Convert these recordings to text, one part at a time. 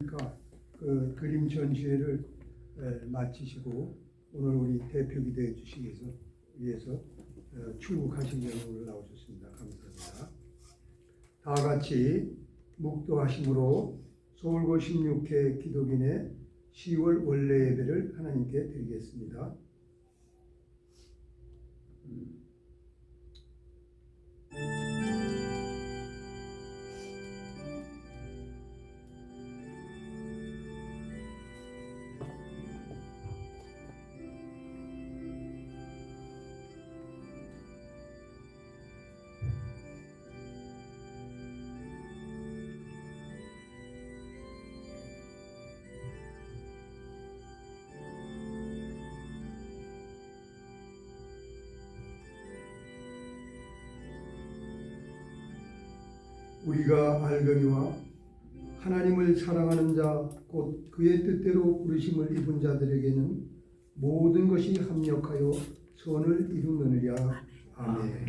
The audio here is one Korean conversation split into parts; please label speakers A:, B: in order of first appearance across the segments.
A: 그러니까 그 그림 전시회를 마치시고 오늘 우리 대표 기대해 주시기 위해서 출국하신 경우를 나오셨습니다. 감사합니다. 다 같이 묵도하심으로 서울고 16회 기독인의 10월 원래 예배를 하나님께 드리겠습니다. 우리가 알거니와 하나님을 사랑하는 자 곧 그의 뜻대로 부르심을 입은 자들에게는 모든 것이 합력하여 선을 이루느니라. 아멘.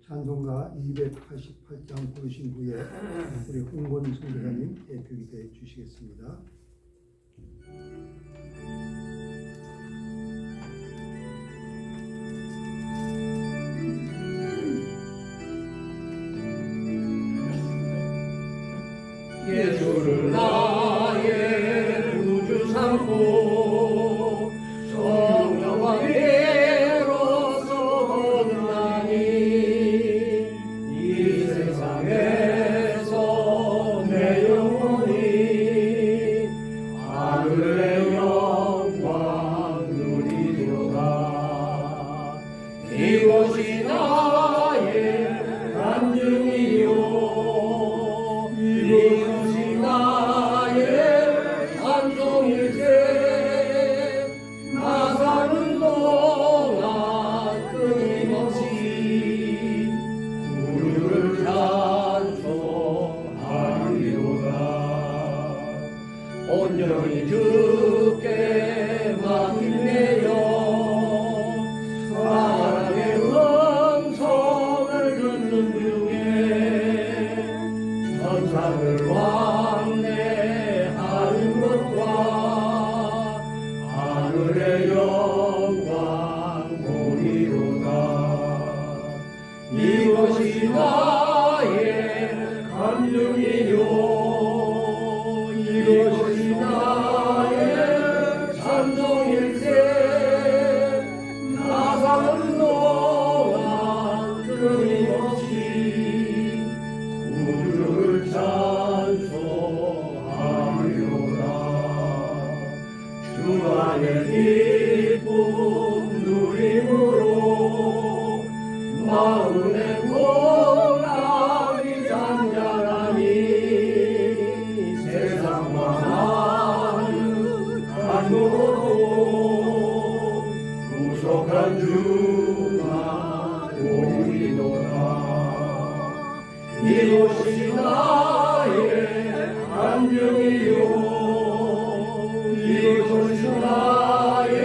A: 찬송가 288장 부르신 후에 우리 홍건 선교사님 대표 기도해 주시겠습니다.
B: 예수를 나의 구주 삼고 성령과 배로서 걷나니 이 세상에서 내 영혼이 하늘의 영광 누리도다. 이것이 나의 간증이요 이것이 나의 찬송일세. 나 사는 동안 끊임없이 구주를 찬송하리로다. 온전히 주께 맡기네요. 사랑의 음성을 듣는 중에 천상을 왕래하는 것과 하늘의 영광 보리로다. 이것이 나의 감정이요 이것이 나의 찬송일세. 나 사는 동안 끊임없이 구주를 찬송하리로다. 주 안에 기쁨 누림으로 마음의 공감이 잔잔하니 세상과 나는 간모도 구속한 주만 오리로다. 이것이 나의 간증이요 이것이 나의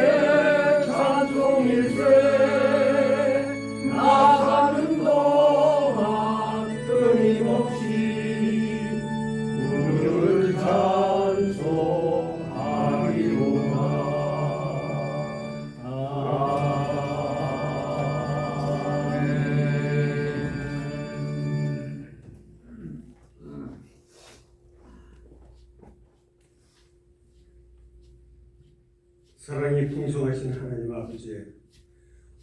B: 찬송일세. 나 사는 동안 끊임없이 구주를 찬송하리로다.
C: 사랑이 풍성하신 하나님 아버지,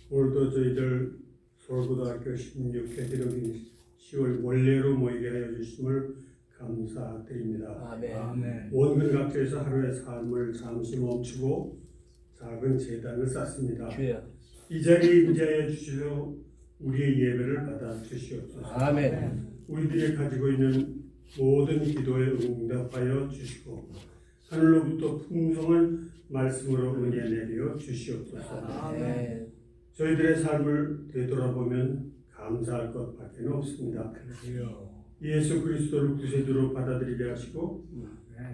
C: 오늘도 저희들 서울고등학교 16회 기독인 10월 원래로 모이게 하여 주심을 감사드립니다.
B: 아멘.
C: 원근 각지에서 하루의 삶을 잠시 멈추고 작은 제단을 쌓습니다.
B: 주여.
C: 이 자리에 임재하여 주시어 우리의 예배를 받아 주시옵소서.
B: 아멘.
C: 우리들이 가지고 있는 모든 기도에 응답하여 주시고 하늘로부터 풍성한 말씀으로 은혜 내려 주시옵소서.
B: 아멘.
C: 저희들의 삶을 되돌아보면 감사할 것밖에 없습니다. 예수 그리스도를 구세주로 받아들이게 하시고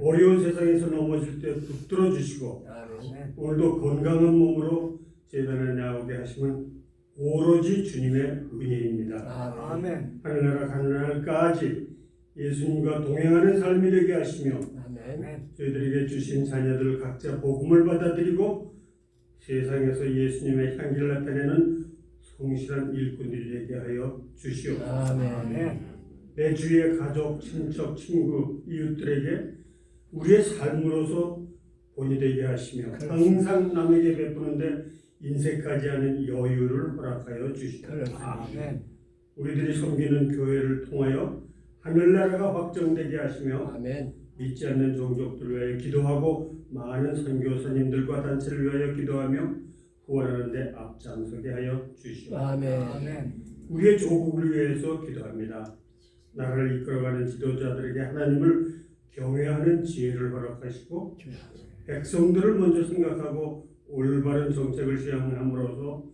C: 어려운 세상에서 넘어질 때 붙들어 주시고
B: 아멘.
C: 오늘도 건강한 몸으로 제단에 나오게 하심은 오로지 주님의 은혜입니다.
B: 아멘.
C: 하늘나라 가는 날까지 예수님과 동행하는 삶이 되게 하시며
B: 아멘. 아멘.
C: 저희들에게 주신 자녀들 각자 복음을 받아들이고 세상에서 예수님의 향기를 나타내는 성실한 일꾼들이 되게 하여 주시옵소서.
B: 아멘.
C: 내 주위의 가족, 친척, 친구, 이웃들에게 우리의 삶으로서 본이 되게 하시며 항상 남에게 베푸는데 인색하지 않은 여유를 허락하여 주시옵소서.
B: 아멘.
C: 우리들이 섬기는 교회를 통하여 하늘나라가 확정되게 하시며
B: 아멘.
C: 믿지 않는 종족들을 위하여 기도하고 많은 선교사님들과 단체를 위하여 기도하며 후원하는 데 앞장서게 하여 주시옵소서.
B: 아멘.
C: 우리의 조국을 위해서 기도합니다. 나라를 이끌어가는 지도자들에게 하나님을 경외하는 지혜를 허락하시고 백성들을 먼저 생각하고 올바른 정책을 시행함으로써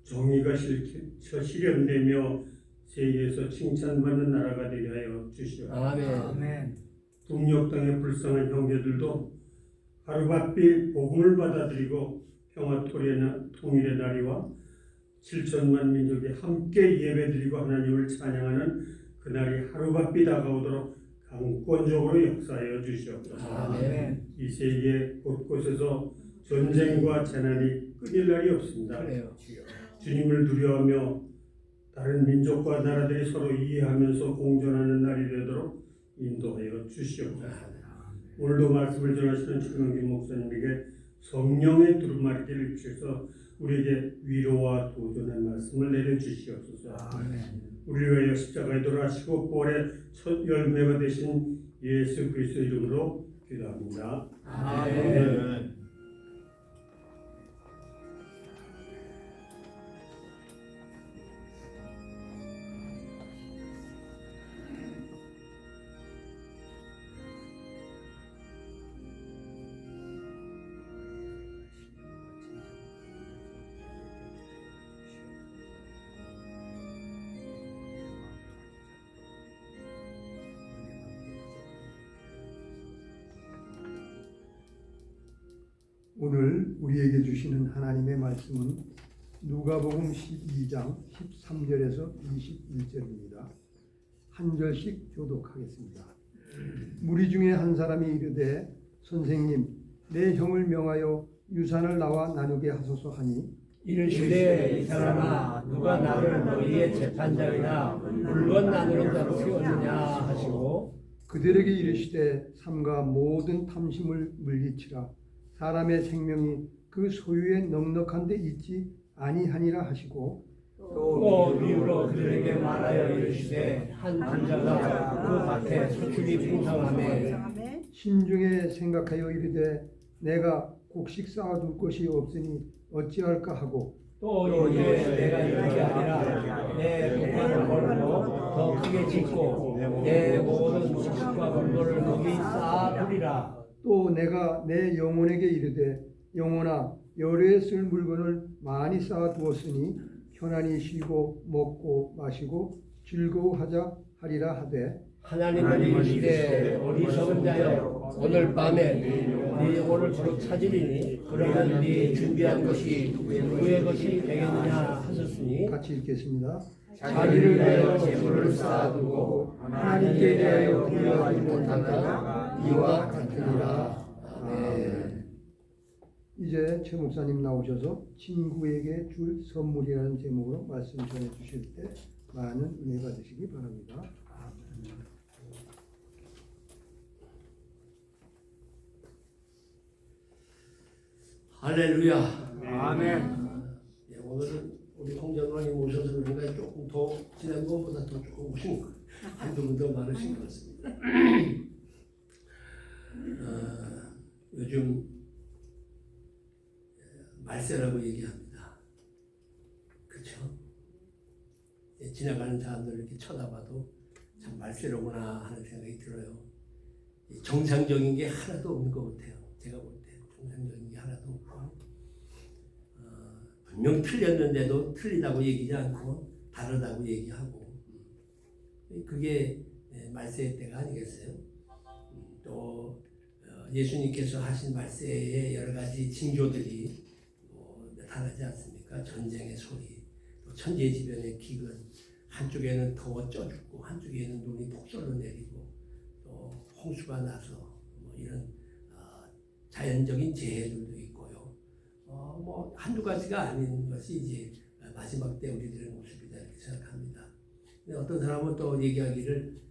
C: 정의가 실현되며 세계에서 칭찬받는 나라가 되게 하여 주시옵소서.
B: 아멘.
C: 북녘 땅의 불쌍한 형제들도 하루바삐 복음을 받아들이고 평화 통일의 날이와 7천만 민족이 함께 예배드리고 하나님을 찬양하는 그날이 하루바삐 다가오도록 강권적으로 역사하여 주시옵소서.
B: 아멘.
C: 이 세계 곳곳에서 전쟁과 재난이 끊일 날이 없습니다.
B: 그래요.
C: 주님을 두려워하며 다른 민족과 나라들이 서로 이해하면서 공존하는 날이 되도록 인도하여 주시옵소서. 오늘도 말씀을 전하시는 최명진 목사님에게 성령의 두루마리를 주셔서 우리에게 위로와 도전의 말씀을 내려주시옵소서. 우리를 위하여 십자가에 돌아가시고 부활의 첫 열매가 되신 예수 그리스도 이름으로 기도합니다.
B: 아멘.
A: 오늘 우리에게 주시는 하나님의 말씀은 누가복음 12장 13절에서 21절입니다. 한 절씩 교독하겠습니다. 무리 중에 한 사람이 이르되 선생님 내 형을 명하여 유산을 나와 나누게 하소서 하니
B: 이르시되 이 사람아 누가 나를 너희의 재판장이나 물건 나누는 자로 세웠느냐 하시고
A: 그들에게 이르시되 삼가 모든 탐심을 물리치라 사람의 생명이 그 소유에 넉넉한 데 있지 아니하니라 하시고
B: 또 비유로 그들에게 말하여 이르시되 한 부자가 그 밭에 소출이 풍성하매
A: 심중에 생각하여 이르되 내가 곡식 쌓아둘 것이 없으니 어찌할까 하고
B: 또 이르되 내가 이렇게 아니라 내 독간을 벌고 더 크게 짓고 내 모든 식과 물건을 거기 쌓아두리라.
A: 또 내가 내 영혼에게 이르되 영혼아 열에 쓸 물건을 많이 쌓아두었으니 편안히 쉬고 먹고 마시고 즐거워하자 하리라 하되
B: 하나님은 이르시되 어리석은 자여 오늘 밤에 네 영혼을 주로 찾으리니 그러면 네 준비한 것이 누구의 것이 되겠느냐 하셨으니
A: 같이 읽겠습니다.
B: 자기를 위하여 재물을 쌓아두고
A: 하나님께 대하여 부여하지 못한 자가 이와 같으리라. 아멘. 이제 최 목사님 나오셔서 친구에게 줄 선물이라는 제목으로 말씀 전해 주실 때 많은 은혜 받으시기 바랍니다.
B: 할렐루야. 아멘. 예, 오늘은 우리 홍장관님 오셔서 그런가 조금 더 지난번보다 더 조금 오신 한두 분 더 많으신 것 같습니다. 요즘 말세라고 얘기합니다. 그렇죠? 예, 지나가는 사람들 이렇게 쳐다봐도 참 말세로구나 하는 생각이 들어요. 정상적인 게 하나도 없는 것 같아요. 제가 볼 때 정상적인 게 하나도 없고 분명 틀렸는데도 틀리다고 얘기하지 않고 다르다고 얘기하고 그게 말세의 때가 아니겠어요? 또 예수님께서 하신 말세의 여러 가지 징조들이 나타나지 않습니까? 전쟁의 소리, 또 천재지변의 기근, 한쪽에는 더워 쪄 죽고 한쪽에는 눈이 폭설로 내리고 또 홍수가 나서 이런 자연적인 재해들도 있고요. 뭐 한두 가지가 아닌 것이 이제 마지막 때 우리들의 모습이다 이렇게 생각합니다. 근데 어떤 사람은 또 얘기하기를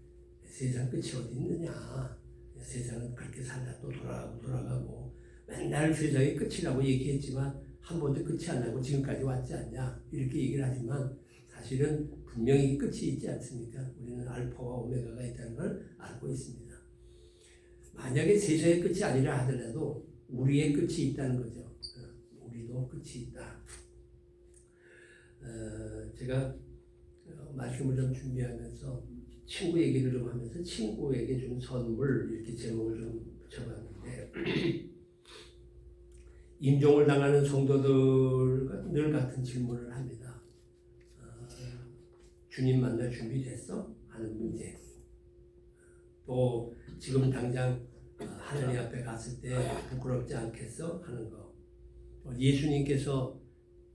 B: 세상 끝이 어디 있느냐, 세상은 그렇게 살다 또 돌아가고 맨날 세상이 끝이라고 얘기했지만 한 번도 끝이 안 나고 지금까지 왔지 않냐 이렇게 얘기를 하지만 사실은 분명히 끝이 있지 않습니까? 우리는 알파와 오메가가 있다는 걸 알고 있습니다. 만약에 세상의 끝이 아니라 하더라도 우리의 끝이 있다는 거죠. 우리도 끝이 있다. 제가 말씀을 좀 준비하면서 친구 얘기를 좀 하면서 친구에게 준 선물 이렇게 제목을 좀 붙여봤는데 임종을 당하는 성도들 늘 같은 질문을 합니다. 주님 만날 준비 됐어? 하는 문제. 또 지금 당장 하나님 앞에 갔을 때 부끄럽지 않겠어? 하는 거. 예수님께서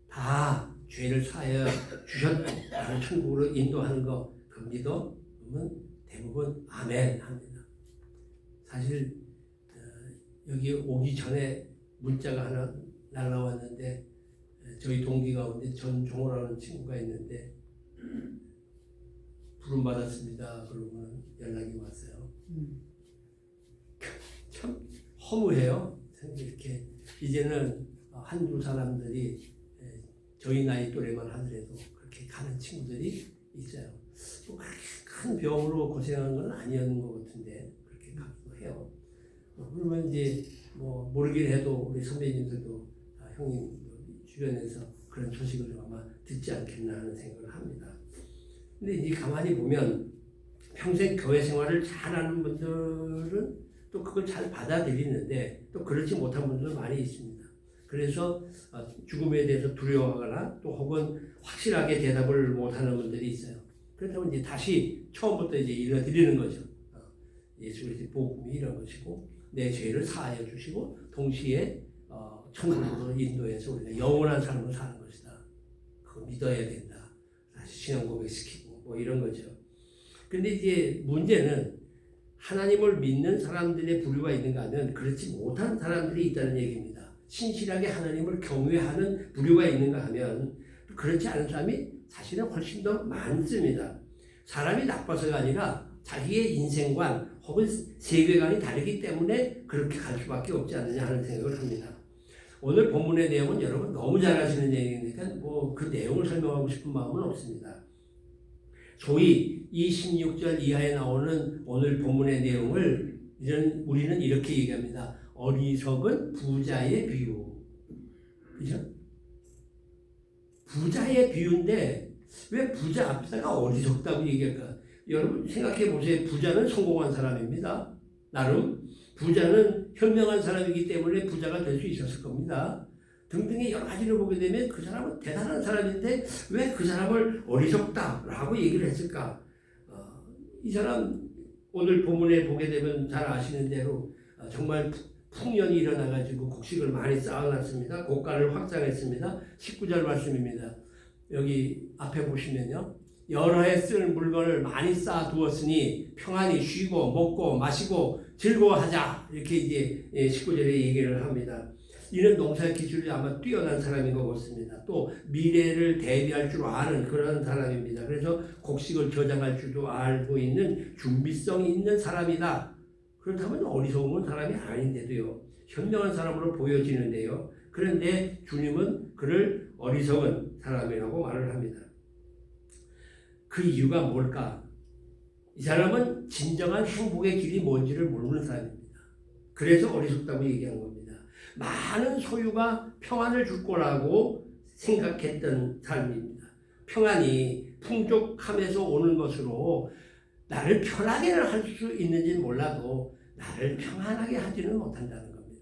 B: 다 죄를 사하여 주셨다는 천국으로 인도하는 거 그 믿어? 그러면 대부분 아멘 합니다. 사실 여기 오기 전에 문자가 하나 날라왔는데 저희 동기 가운데 전종호라는 친구가 있는데 부름 받았습니다. 그러면 연락이 왔어요. 참 허무해요. 이렇게 이제는 한두 사람들이 저희 나이 또래만 하더라도 그렇게 가는 친구들이 있어요. 뭐 큰 병으로 고생한 건 아니었는 것 같은데 그렇게 가기도 해요. 그러면 이제 뭐 모르긴 해도 우리 선배님들도 형님 주변에서 그런 소식을 아마 듣지 않겠나 하는 생각을 합니다. 근데 이제 가만히 보면 평생 교회 생활을 잘하는 분들은 또 그걸 잘 받아들이는데 또 그렇지 못한 분들은 많이 있습니다. 그래서 죽음에 대해서 두려워하거나 또 혹은 확실하게 대답을 못하는 분들이 있어요. 그렇다면 이제 다시 처음부터 이제 읽어드리는 거죠. 예수 그리스도의 복음이 이런 것이고 내 죄를 사하여 주시고 동시에 천국으로 인도해서 우리가 영원한 삶을 사는 것이다. 그거 믿어야 된다. 다시 신앙 고백시키고 뭐 이런 거죠. 근데 이제 문제는 하나님을 믿는 사람들의 부류가 있는가 하면 그렇지 못한 사람들이 있다는 얘기입니다. 신실하게 하나님을 경외하는 부류가 있는가 하면 그렇지 않은 사람이 사실은 훨씬 더 많습니다. 사람이 나빠서가 아니라 자기의 인생관 혹은 세계관이 다르기 때문에 그렇게 갈 수밖에 없지 않느냐 하는 생각을 합니다. 오늘 본문의 내용은 여러분 너무 잘 아시는 내용이니까 뭐 그 내용을 설명하고 싶은 마음은 없습니다. 소위 이 16절 이하에 나오는 오늘 본문의 내용을 우리는 이렇게 얘기합니다. 어리석은 부자의 비유. 그죠? 부자의 비유인데 왜 부자 앞에다가 어리석다고 얘기할까? 여러분 생각해 보세요. 부자는 성공한 사람입니다. 나름 부자는 현명한 사람이기 때문에 부자가 될 수 있었을 겁니다. 등등의 여러 가지를 보게 되면 그 사람은 대단한 사람인데 왜 그 사람을 어리석다라고 얘기를 했을까? 이 사람 오늘 본문에 보게 되면 잘 아시는 대로 정말 풍년이 일어나가지고 곡식을 많이 쌓아놨습니다. 고가를 확장했습니다. 19절 말씀입니다. 여기 앞에 보시면요. 여러 해 쓸 물건을 많이 쌓아두었으니 평안히 쉬고 먹고 마시고 즐거워하자. 이렇게 이제 19절에 얘기를 합니다. 이는 농사 기술이 아마 뛰어난 사람인 것 같습니다. 또 미래를 대비할 줄 아는 그런 사람입니다. 그래서 곡식을 저장할 줄도 알고 있는 준비성이 있는 사람이다. 그렇다면 어리석은 사람이 아닌데도요. 현명한 사람으로 보여지는데요. 그런데 주님은 그를 어리석은 사람이라고 말을 합니다. 그 이유가 뭘까? 이 사람은 진정한 행복의 길이 뭔지를 모르는 사람입니다. 그래서 어리석다고 얘기한 겁니다. 많은 소유가 평안을 줄 거라고 생각했던 삶입니다. 평안이 풍족함에서 오는 것으로 나를 편하게 할 수 있는지는 몰라도 나를 평안하게 하지는 못한다는 겁니다.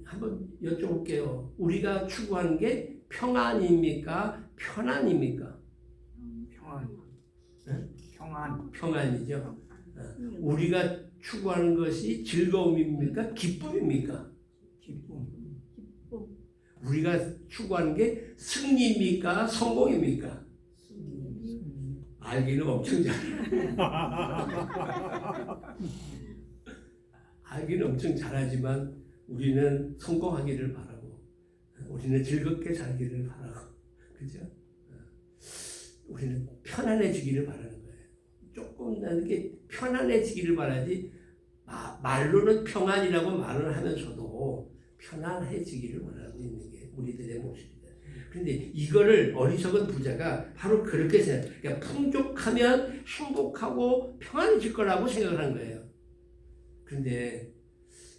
B: 한번 여쭤볼게요. 우리가 추구하는 게 평안입니까? 편안입니까?
D: 평안.
B: 네?
D: 평안.
B: 평안이죠. 우리가 추구하는 것이 즐거움입니까? 기쁨입니까?
D: 기쁨.
B: 우리가 추구하는 게 승리입니까? 성공입니까? 알기는 엄청 잘해요. 알기는 엄청 잘하지만 우리는 성공하기를 바라고, 우리는 즐겁게 살기를 바라고, 그죠? 우리는 편안해지기를 바라는 거예요. 조금 이렇게 편안해지기를 바라지, 말로는 평안이라고 말을 하면서도 편안해지기를 원하고 있는 게 우리들의 모습입니다. 그런데 이거를 어리석은 부자가 바로 그렇게 생각해요. 그러니까 풍족하면 행복하고 평안해질 거라고 생각을 한 거예요. 그런데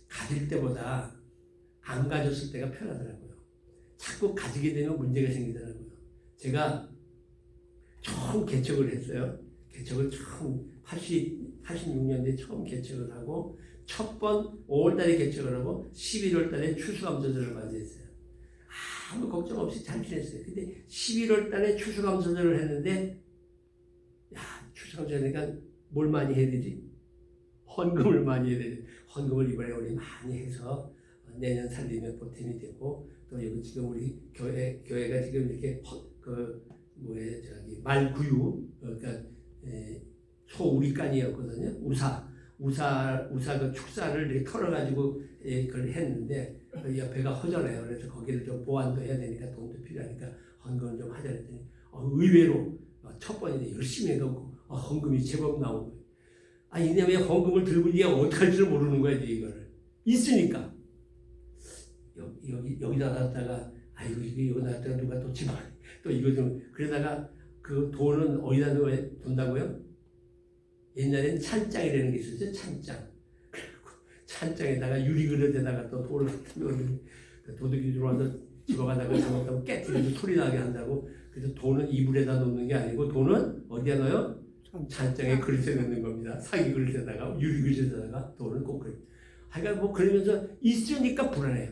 B: 가질 때보다 안 가졌을 때가 편하더라고요. 자꾸 가지게 되면 문제가 생기더라고요. 제가 처음 개척을 했어요. 개척을 처음 86년도에 처음 개척을 하고 첫 번 5월달에 개척을 하고 11월달에 추수감사절을 맞이했어요. 아무 걱정 없이 잘 지냈어요. 근데 11월달에 추수감사절을 했는데, 추수감사절이니까 뭘 많이 해야 되지? 헌금을 많이 해야 되지. 헌금을 이번에 우리 많이 해서 내년 살리면 보탬이 되고, 또 여기 지금 우리 교회가 지금 이렇게 말구유, 그러니까 소우리간이었거든요. 우사 그 축사를 이렇게 털어가지고 그걸 했는데 옆에가 허전해요. 그래서 거기를 좀 보완도 해야 되니까 돈도 필요하니까 헌금을 좀 하자 했더니 의외로 첫 번인데 열심히 해갖고 헌금이 제법 나온 거예요. 이내 왜 헌금을 들고 니가 어떡할 줄 모르는 거야 이거를. 있으니까 여기다 놨다가 이거 놨다가 누가 또 집안 또 이거 좀 그러다가 그 돈은 어디다 둔다고요? 옛날엔 찬장이라는 게 있었죠. 찬장에다가 유리그릇에다가 또 돌을 도둑이 들어와서 집어가다가 잘못하면 깨뜨리고 소리 나게 한다고. 그래서 돈은 이불에다 놓는 게 아니고 돈은 어디에 넣어요? 찬장에 그릇에 넣는 겁니다. 사기 그릇에다가 유리그릇에다가 돈을 꼭 그릇. 하여간 뭐 그러면서 있으니까 불안해요.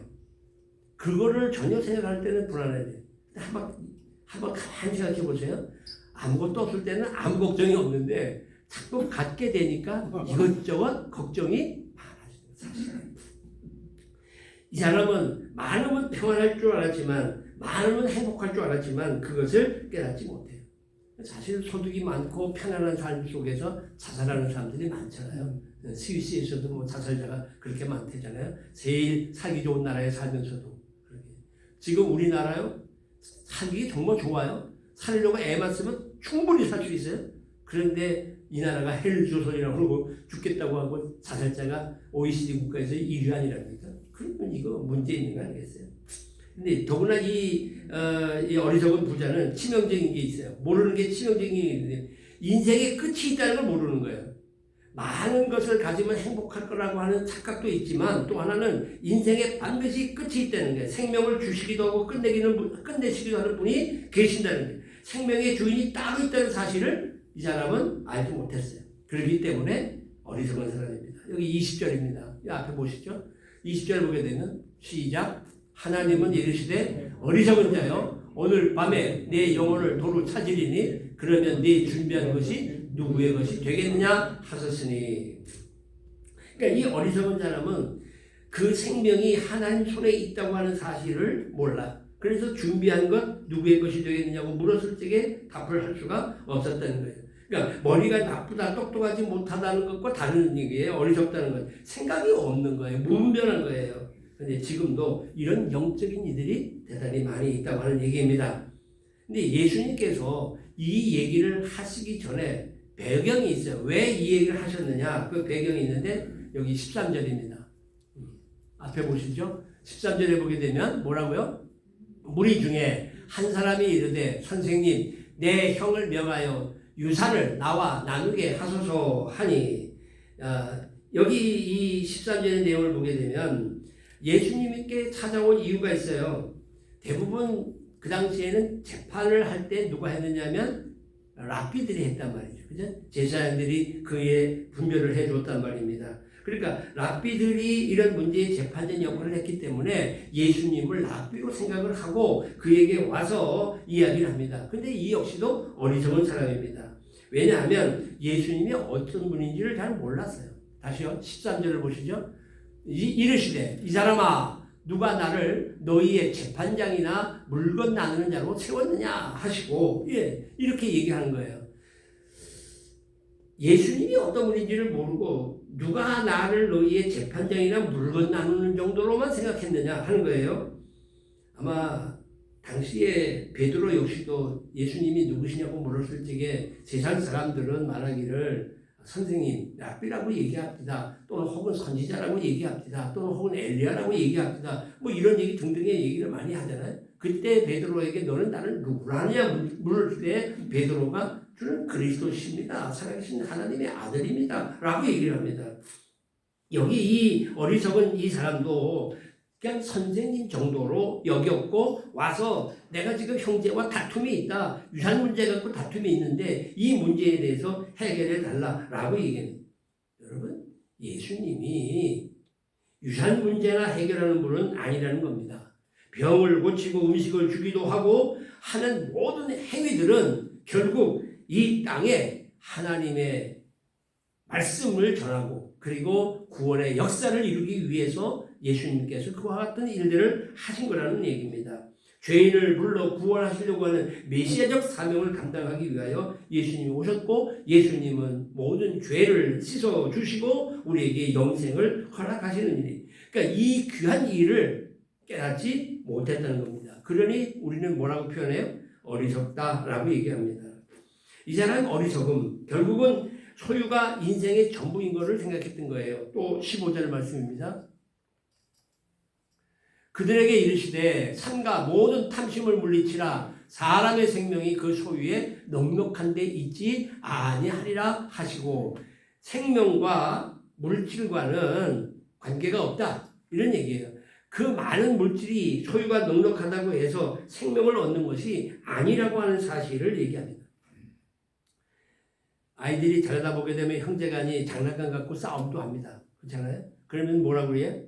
B: 그거를 전혀 생각할 때는 불안해요. 한번 가만히 생각해 보세요. 아무것도 없을 때는 아무 걱정이 없는데 자꾸 갖게 되니까 이것저것 걱정이 많아져요. 사실은. 이 사람은 많으면 평안할 줄 알았지만, 많으면 행복할 줄 알았지만 그것을 깨닫지 못해요. 사실 소득이 많고 편안한 삶 속에서 자살하는 사람들이 많잖아요. 스위스에서도 뭐 자살자가 그렇게 많대잖아요. 제일 살기 좋은 나라에 살면서도 그렇게. 지금 우리나라요, 살기 정말 좋아요. 살려고 애만 쓰면 충분히 살 수 있어요. 그런데 이 나라가 헬조선이라고 그러고 죽겠다고 하고 자살자가 OECD 국가에서 1위 아니랍니까? 그러면 이거 문제 있는 거 아니겠어요? 근데 더구나 이 어리석은 부자는 치명적인 게 있어요. 모르는 게 치명적인 게 있는데 인생의 끝이 있다는 걸 모르는 거예요. 많은 것을 가지면 행복할 거라고 하는 착각도 있지만 또 하나는 인생에 반드시 끝이 있다는 거예요. 생명을 주시기도 하고 끝내시기도 하는 분이 계신다는 거예요. 생명의 주인이 따로 있다는 사실을 이 사람은 알지 못했어요. 그렇기 때문에 어리석은 사람입니다. 여기 20절입니다. 이 앞에 보시죠. 20절 보게 되면 시작. 하나님은 이르시되 어리석은 자여 오늘 밤에 내 영혼을 도로 찾으리니 그러면 네 준비한 것이 누구의 것이 되겠느냐 하셨으니. 그러니까 이 어리석은 사람은 그 생명이 하나님 손에 있다고 하는 사실을 몰라. 그래서 준비한 것 누구의 것이 되겠느냐고 물었을 적에 답을 할 수가 없었다는 거예요. 그러니까 머리가 나쁘다, 똑똑하지 못하다는 것과 다른 얘기예요. 어리석다는 건 생각이 없는 거예요. 무분별한 거예요. 그런데 지금도 이런 영적인 이들이 대단히 많이 있다고 하는 얘기입니다. 근데 예수님께서 이 얘기를 하시기 전에 배경이 있어요. 왜 이 얘기를 하셨느냐? 그 배경이 있는데 여기 13절입니다. 앞에 보시죠. 13절에 보게 되면 뭐라고요? 무리 중에 한 사람이 이르되 선생님 내 형을 명하여 유산을 나와 나누게 하소서 하니. 여기 이 13절의 내용을 보게 되면 예수님께 찾아온 이유가 있어요. 대부분 그 당시에는 재판을 할 때 누가 했느냐면 랍비들이 했단 말이죠. 그죠? 제사장들이 그에 분별을 해줬단 말입니다. 그러니까 랍비들이 이런 문제의 재판전 역할을 했기 때문에 예수님을 랍비로 생각을 하고 그에게 와서 이야기를 합니다. 근데 이 역시도 어리석은 사람입니다. 왜냐하면 예수님이 어떤 분인지를 잘 몰랐어요. 다시요. 13절을 보시죠. 이르시되 이 사람아 누가 나를 너희의 재판장이나 물건 나누는 자로 세웠느냐 하시고 이렇게 얘기하는 거예요. 예수님이 어떤 분인지를 모르고 누가 나를 너희의 재판장이나 물건 나누는 정도로만 생각했느냐 하는 거예요. 아마 당시에 베드로 역시도 예수님이 누구시냐고 물었을 적에 세상 사람들은 말하기를 선생님, 랍비라고 얘기합니다. 또는 혹은 선지자라고 얘기합니다. 또는 혹은 엘리야라고 얘기합니다. 뭐 이런 얘기 등등의 얘기를 많이 하잖아요. 그때 베드로에게 너는 나를 누구라냐 물을 때 베드로가 주는 그리스도십니다. 살아계신 하나님의 아들입니다. 라고 얘기를 합니다. 여기 이 어리석은 이 사람도 그냥 선생님 정도로 여겼고 와서 내가 지금 형제와 다툼이 있다. 유산 문제 갖고 다툼이 있는데 이 문제에 대해서 해결해 달라라고 얘기합니다. 여러분, 예수님이 유산 문제나 해결하는 분은 아니라는 겁니다. 병을 고치고 음식을 주기도 하고 하는 모든 행위들은 결국 이 땅에 하나님의 말씀을 전하고 그리고 구원의 역사를 이루기 위해서 예수님께서 그와 같은 일들을 하신 거라는 얘기입니다. 죄인을 불러 구원하시려고 하는 메시아적 사명을 감당하기 위하여 예수님이 오셨고 예수님은 모든 죄를 씻어주시고 우리에게 영생을 허락하시는 일이. 그러니까 이 귀한 일을 깨닫지 못했다는 겁니다. 그러니 우리는 뭐라고 표현해요? 어리석다라고 얘기합니다. 이 사람 어리석음, 결국은 소유가 인생의 전부인 것을 생각했던 거예요. 또 15절 말씀입니다. 그들에게 이르시되 산과 모든 탐심을 물리치라 사람의 생명이 그 소유에 넉넉한 데 있지 아니하리라 하시고 생명과 물질과는 관계가 없다. 이런 얘기예요. 그 많은 물질이 소유가 넉넉하다고 해서 생명을 얻는 것이 아니라고 하는 사실을 얘기합니다. 아이들이 자라다 보게 되면 형제간이 장난감 갖고 싸움도 합니다. 그렇잖아요? 그러면 뭐라고 그래요?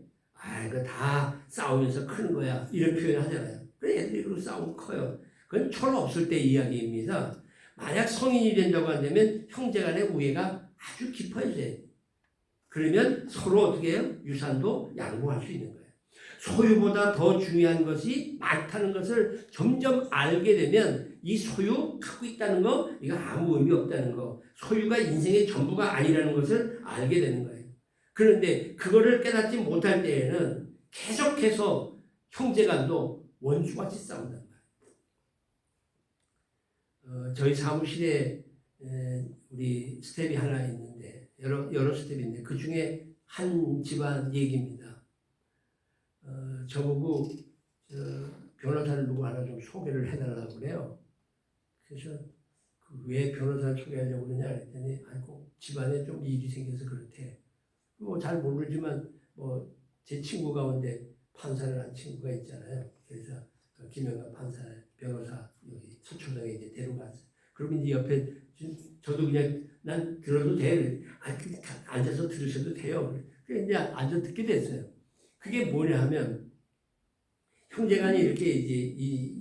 B: 이거 다 싸우면서 크는 거야. 이런 표현을 하잖아요. 그래, 애들이 그렇게 싸우고 커요. 그건 철 없을 때 이야기입니다. 만약 성인이 된다고 한다면 형제 간의 우애가 아주 깊어져요. 그러면 서로 어떻게 해요? 유산도 양보할 수 있는 거예요. 소유보다 더 중요한 것이 많다는 것을 점점 알게 되면 이 소유 갖고 있다는 거, 이거 아무 의미 없다는 거, 소유가 인생의 전부가 아니라는 것을 알게 되는 거예요. 그런데 그거를 깨닫지 못할 때에는 계속해서 형제간도 원수같이 싸운단 말이에요. 저희 사무실에 우리 스텝이 하나 있는데 여러 스텝인데 그 중에 한 집안 얘기입니다. 저보고 변호사를 누구 하나 좀 소개를 해달라고 그래요. 그래서 왜 변호사를 소개하려고 그러냐 했더니 아이고 집안에 좀 일이 생겨서 그렇대. 뭐 잘 모르지만 뭐 제 친구 가운데 판사를 한 친구가 있잖아요. 그래서 김영관 판사 변호사 여기 서초동에 이제 데려갔어요. 그러면 이제 옆에 저도 그냥 난 들어도 돼. 앉아서 들으셔도 돼요. 그래서 이제 앉아 듣게 됐어요. 그게 뭐냐 하면 형제간이 이렇게 이제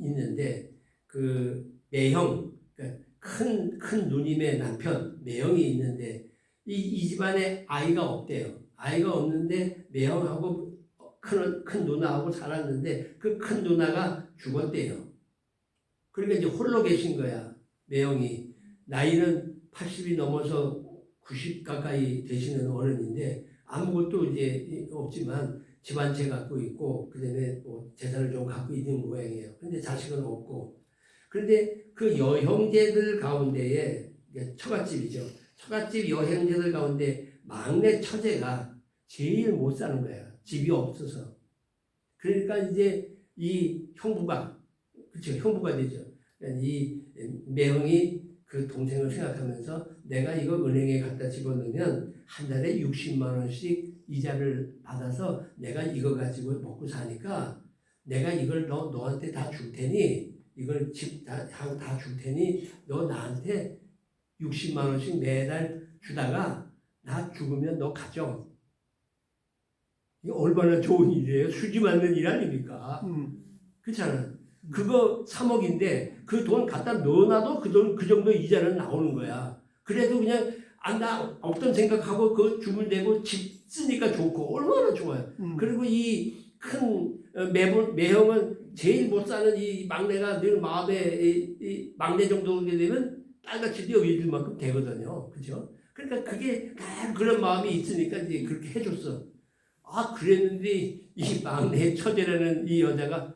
B: 있는데 그 매형 그러니까 큰 누님의 남편 매형이 있는데 이 집안에 아이가 없대요. 아이가 없는데 매형하고 큰 누나하고 살았는데 그 큰 누나가 죽었대요. 그러니까 이제 홀로 계신 거야. 매형이 나이는 80이 넘어서 90 가까이 되시는 어른인데 아무것도 이제 없지만 집안채 갖고 있고 그다음에 뭐 재산을 좀 갖고 있는 모양이에요. 근데 자식은 없고. 그런데 그 여형제들 가운데에 처갓집이죠. 처갓집 여형제들 가운데 막내 처제가 제일 못 사는 거야. 집이 없어서. 그러니까 이제 이 형부가 그렇죠. 형부가 되죠. 이 매형이 그 동생을 생각하면서 내가 이거 은행에 갖다 집어넣으면 한 달에 60만 원씩 이자를 받아서 내가 이거 가지고 먹고 사니까 내가 이걸 너한테 다 줄 테니 이걸 집 다 줄 테니 너 나한테 60만 원씩 매달 주다가 나 죽으면 너 가져. 이게 얼마나 좋은 일이에요. 수지 맞는 일 아닙니까? 그렇잖아. 그거 3억인데 그 돈 갖다 넣어놔도 그 정도 이자는 나오는 거야. 그래도 그냥 나 없던 생각하고 그 주문 내고 집 쓰니까 좋고 얼마나 좋아요. 그리고 이 큰 매형은 제일 못 사는 이 막내가 늘 마음에 이 막내 정도 되면 딸같이 여겨질 만큼 되거든요. 그죠? 그러니까 그게 다 그런 마음이 있으니까 이제 그렇게 해줬어. 아, 그랬는데 이 막내 처제라는 이 여자가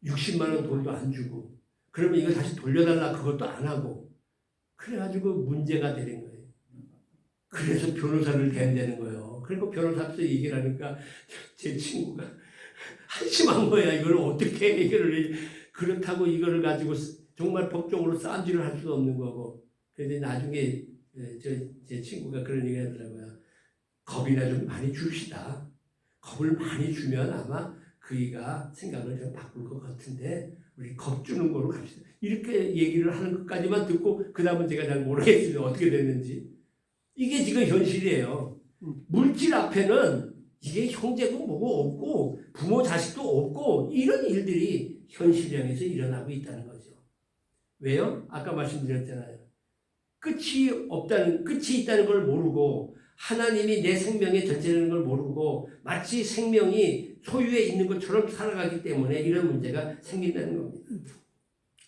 B: 60만 원 돈도 안 주고 그러면 이거 다시 돌려달라 그것도 안 하고 그래가지고 문제가 되는 거예요. 그래서 변호사를 댄다는 거예요. 그리고 변호사 앞에서 얘기를 하니까 제 친구가 한심한 거야. 이걸 어떻게 해결을 해. 그렇다고 이거를 가지고 정말 법적으로 싸움질을 할 수도 없는 거고. 그런데 나중에 제 친구가 그런 얘기 하더라고요. 겁이나 좀 많이 줍시다. 겁을 많이 주면 아마 그이가 생각을 좀 바꿀 것 같은데 우리 겁 주는 거로 갑시다. 이렇게 얘기를 하는 것까지만 듣고 그 다음은 제가 잘 모르겠어요. 어떻게 됐는지. 이게 지금 현실이에요. 물질 앞에는 이게 형제고 뭐고 없고 부모 자식도 없고 이런 일들이 현실형에서 일어나고 있다는 거죠. 왜요? 아까 말씀드렸잖아요. 끝이 있다는 걸 모르고 하나님이 내 생명의 전체라는 걸 모르고 마치 생명이 소유에 있는 것처럼 살아가기 때문에 이런 문제가 생긴다는 겁니다.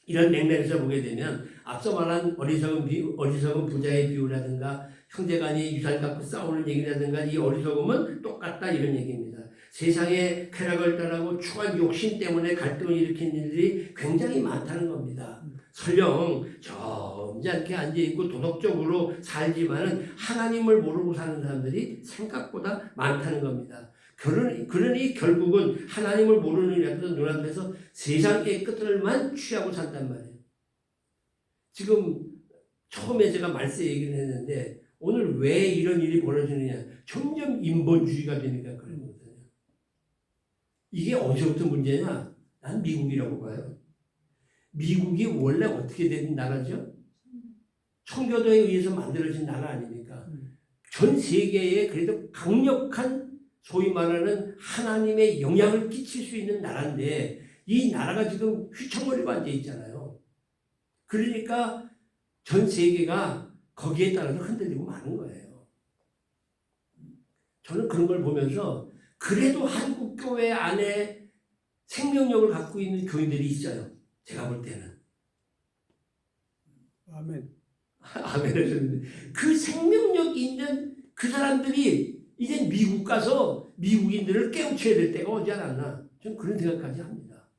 B: 이런 맥락에서 보게 되면 앞서 말한 어리석은 부자의 비유라든가 형제간이 유산 갖고 싸우는 얘기라든가 이 어리석음은 똑같다 이런 얘기입니다. 세상의 쾌락을 따르고 추한 욕심 때문에 갈등을 일으키는 일들이 굉장히 많다는 겁니다. 설령 점잖게 앉아있고 도덕적으로 살지만은 하나님을 모르고 사는 사람들이 생각보다 많다는 겁니다. 그러니 결국은 하나님을 모르는 눈앞에서 세상의 끝들만 취하고 산단 말이에요. 지금 처음에 제가 말세 얘기를 했는데 오늘 왜 이런 일이 벌어지느냐. 점점 인본주의가 되니까 그런 거거든요. 이게 어디서부터 문제냐? 난 미국이라고 봐요. 미국이 원래 어떻게 된 나라죠? 청교도에 의해서 만들어진 나라 아닙니까? 전 세계에 그래도 강력한 소위 말하는 하나님의 영향을 끼칠 수 있는 나라인데 이 나라가 지금 휘청거리고 앉아 있잖아요. 그러니까 전 세계가 거기에 따라서 흔들리고 마는 거예요. 저는 그런 걸 보면서 그래도 한국 교회 안에 생명력을 갖고 있는 교인들이 있어요. 제가 볼 때는.
C: 아멘.
B: 아멘을 했는데 그 생명력 있는 그 사람들이 이제 미국 가서 미국인들을 깨우쳐야 될 때가 오지 않았나. 저는 그런 생각까지 합니다.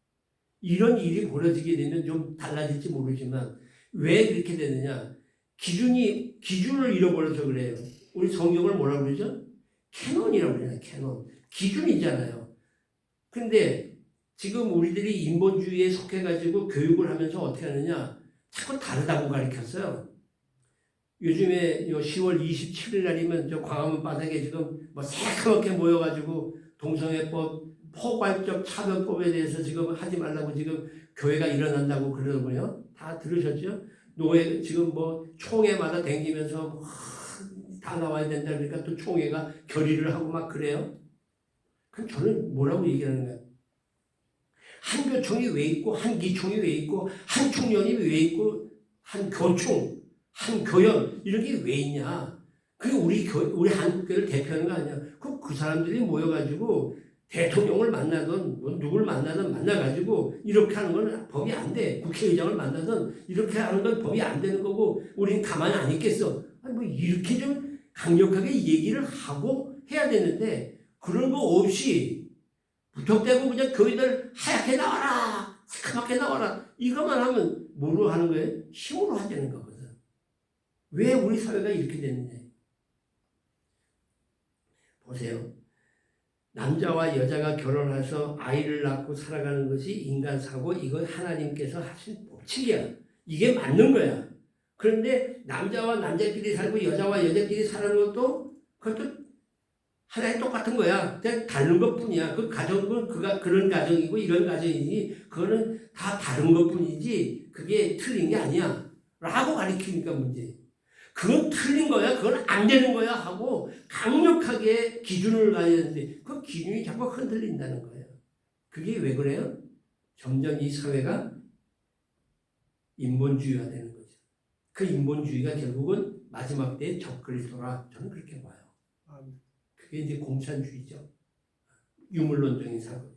B: 이런 일이 벌어지게 되면 좀 달라질지 모르지만 왜 그렇게 되느냐. 기준을 잃어버려서 그래요. 우리 성경을 뭐라 그러죠? 캐논이라고 그러잖아요. 캐논. 기준이잖아요. 근데 지금 우리들이 인본주의에 속해가지고 교육을 하면서 어떻게 하느냐. 자꾸 다르다고 가르쳤어요. 요즘에 10월 27일 날이면 저 광화문 바닥에 지금 뭐 새카맣게 모여가지고 동성애법, 포괄적 차별법에 대해서 지금 하지 말라고 지금 교회가 일어난다고 그러더군요. 다 들으셨죠? 노예 지금 뭐 총회마다 댕기면서 다 나와야 된다 그러니까 또 총회가 결의를 하고 막 그래요. 그럼 저는 뭐라고 얘기하는 거예요? 한 교총이 왜 있고 한 기총이 왜 있고 한 총련이 왜 있고 한 교총, 한 교연 이런 게 왜 있냐? 그게 우리 한국교회를 대표하는 거 아니야? 그 사람들이 모여가지고 대통령을 만나든 뭐 누굴 만나든 만나가지고 이렇게 하는 건 법이 안 돼. 국회의장을 만나든 이렇게 하는 건 법이 안 되는 거고 우리는 가만히 안 있겠어. 아니 뭐 이렇게 좀 강력하게 얘기를 하고 해야 되는데 그런 거 없이 무턱대고 그냥 교회들 하얗게 나와라, 새카맣게 나와라 이것만 하면 뭐로 하는 거예요? 힘으로 하자는 거거든. 왜 우리 사회가 이렇게 됐느냐. 보세요. 남자와 여자가 결혼해서 아이를 낳고 살아가는 것이 인간사고 이거 하나님께서 하신 법칙이야. 이게 맞는 거야. 그런데 남자와 남자끼리 살고 여자와 여자끼리 사는 것도 그것도 하나의 똑같은 거야. 그냥 다른 것뿐이야. 그 가정은 그런 가정이고 이런 가정이니 그거는 다 다른 것뿐이지 그게 틀린 게 아니야. 라고 가르치니까 문제. 그건 틀린 거야. 그건 안 되는 거야. 하고 강력하게 기준을 가야 되는데 그 기준이 자꾸 흔들린다는 거예요. 그게 왜 그래요? 점점 이 사회가 인본주의가 되는 거죠. 그 인본주의가 결국은 마지막 때에 적그리스도라 저는 그렇게 봐요. 그게 이제 공산주의죠. 유물론적인 사고.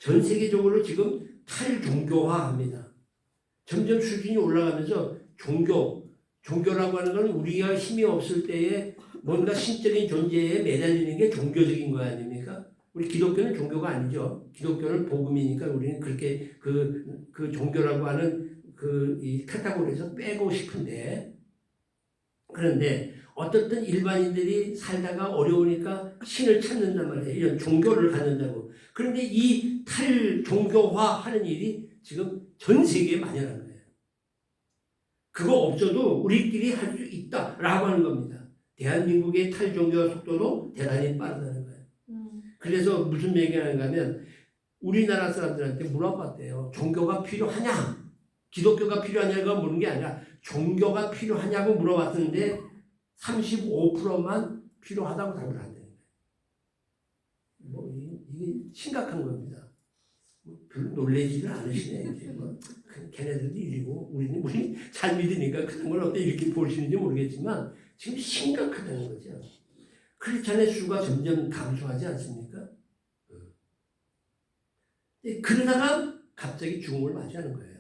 B: 전 세계적으로 지금 탈종교화합니다. 점점 수준이 올라가면서 종교라고 하는 건 우리가 힘이 없을 때에 뭔가 신적인 존재에 매달리는 게 종교적인 거 아닙니까? 우리 기독교는 종교가 아니죠. 기독교는 복음이니까 우리는 그렇게 그 종교라고 하는 이 카테고리에서 빼고 싶은데, 그런데 어떻든 일반인들이 살다가 어려우니까 신을 찾는단 말이에요. 이런 종교를 갖는다고. 그런데 이 탈종교화 하는 일이 지금 전 세계에 만연한 거예요. 그거 없어도 우리끼리 할 수 있다라고 하는 겁니다. 대한민국의 탈종교 속도도 대단히 빠르다는 거예요. 그래서 무슨 얘기하는가 하면 우리나라 사람들한테 물어봤대요. 종교가 필요하냐? 기독교가 필요하냐고 물은 게 아니라 종교가 필요하냐고 물어봤는데 35%만 필요하다고 답을 한다는 거예요. 이게 심각한 겁니다. 별로 놀래지를 않으시네. 이제 걔네들도 일이고 우리 잘 믿으니까 그런 걸 어떻게 이렇게 보시는지 모르겠지만 지금 심각하다는 거죠. 크리스찬의 수가 점점 감소하지 않습니까? 그러다가 갑자기 죽음을 맞이하는 거예요.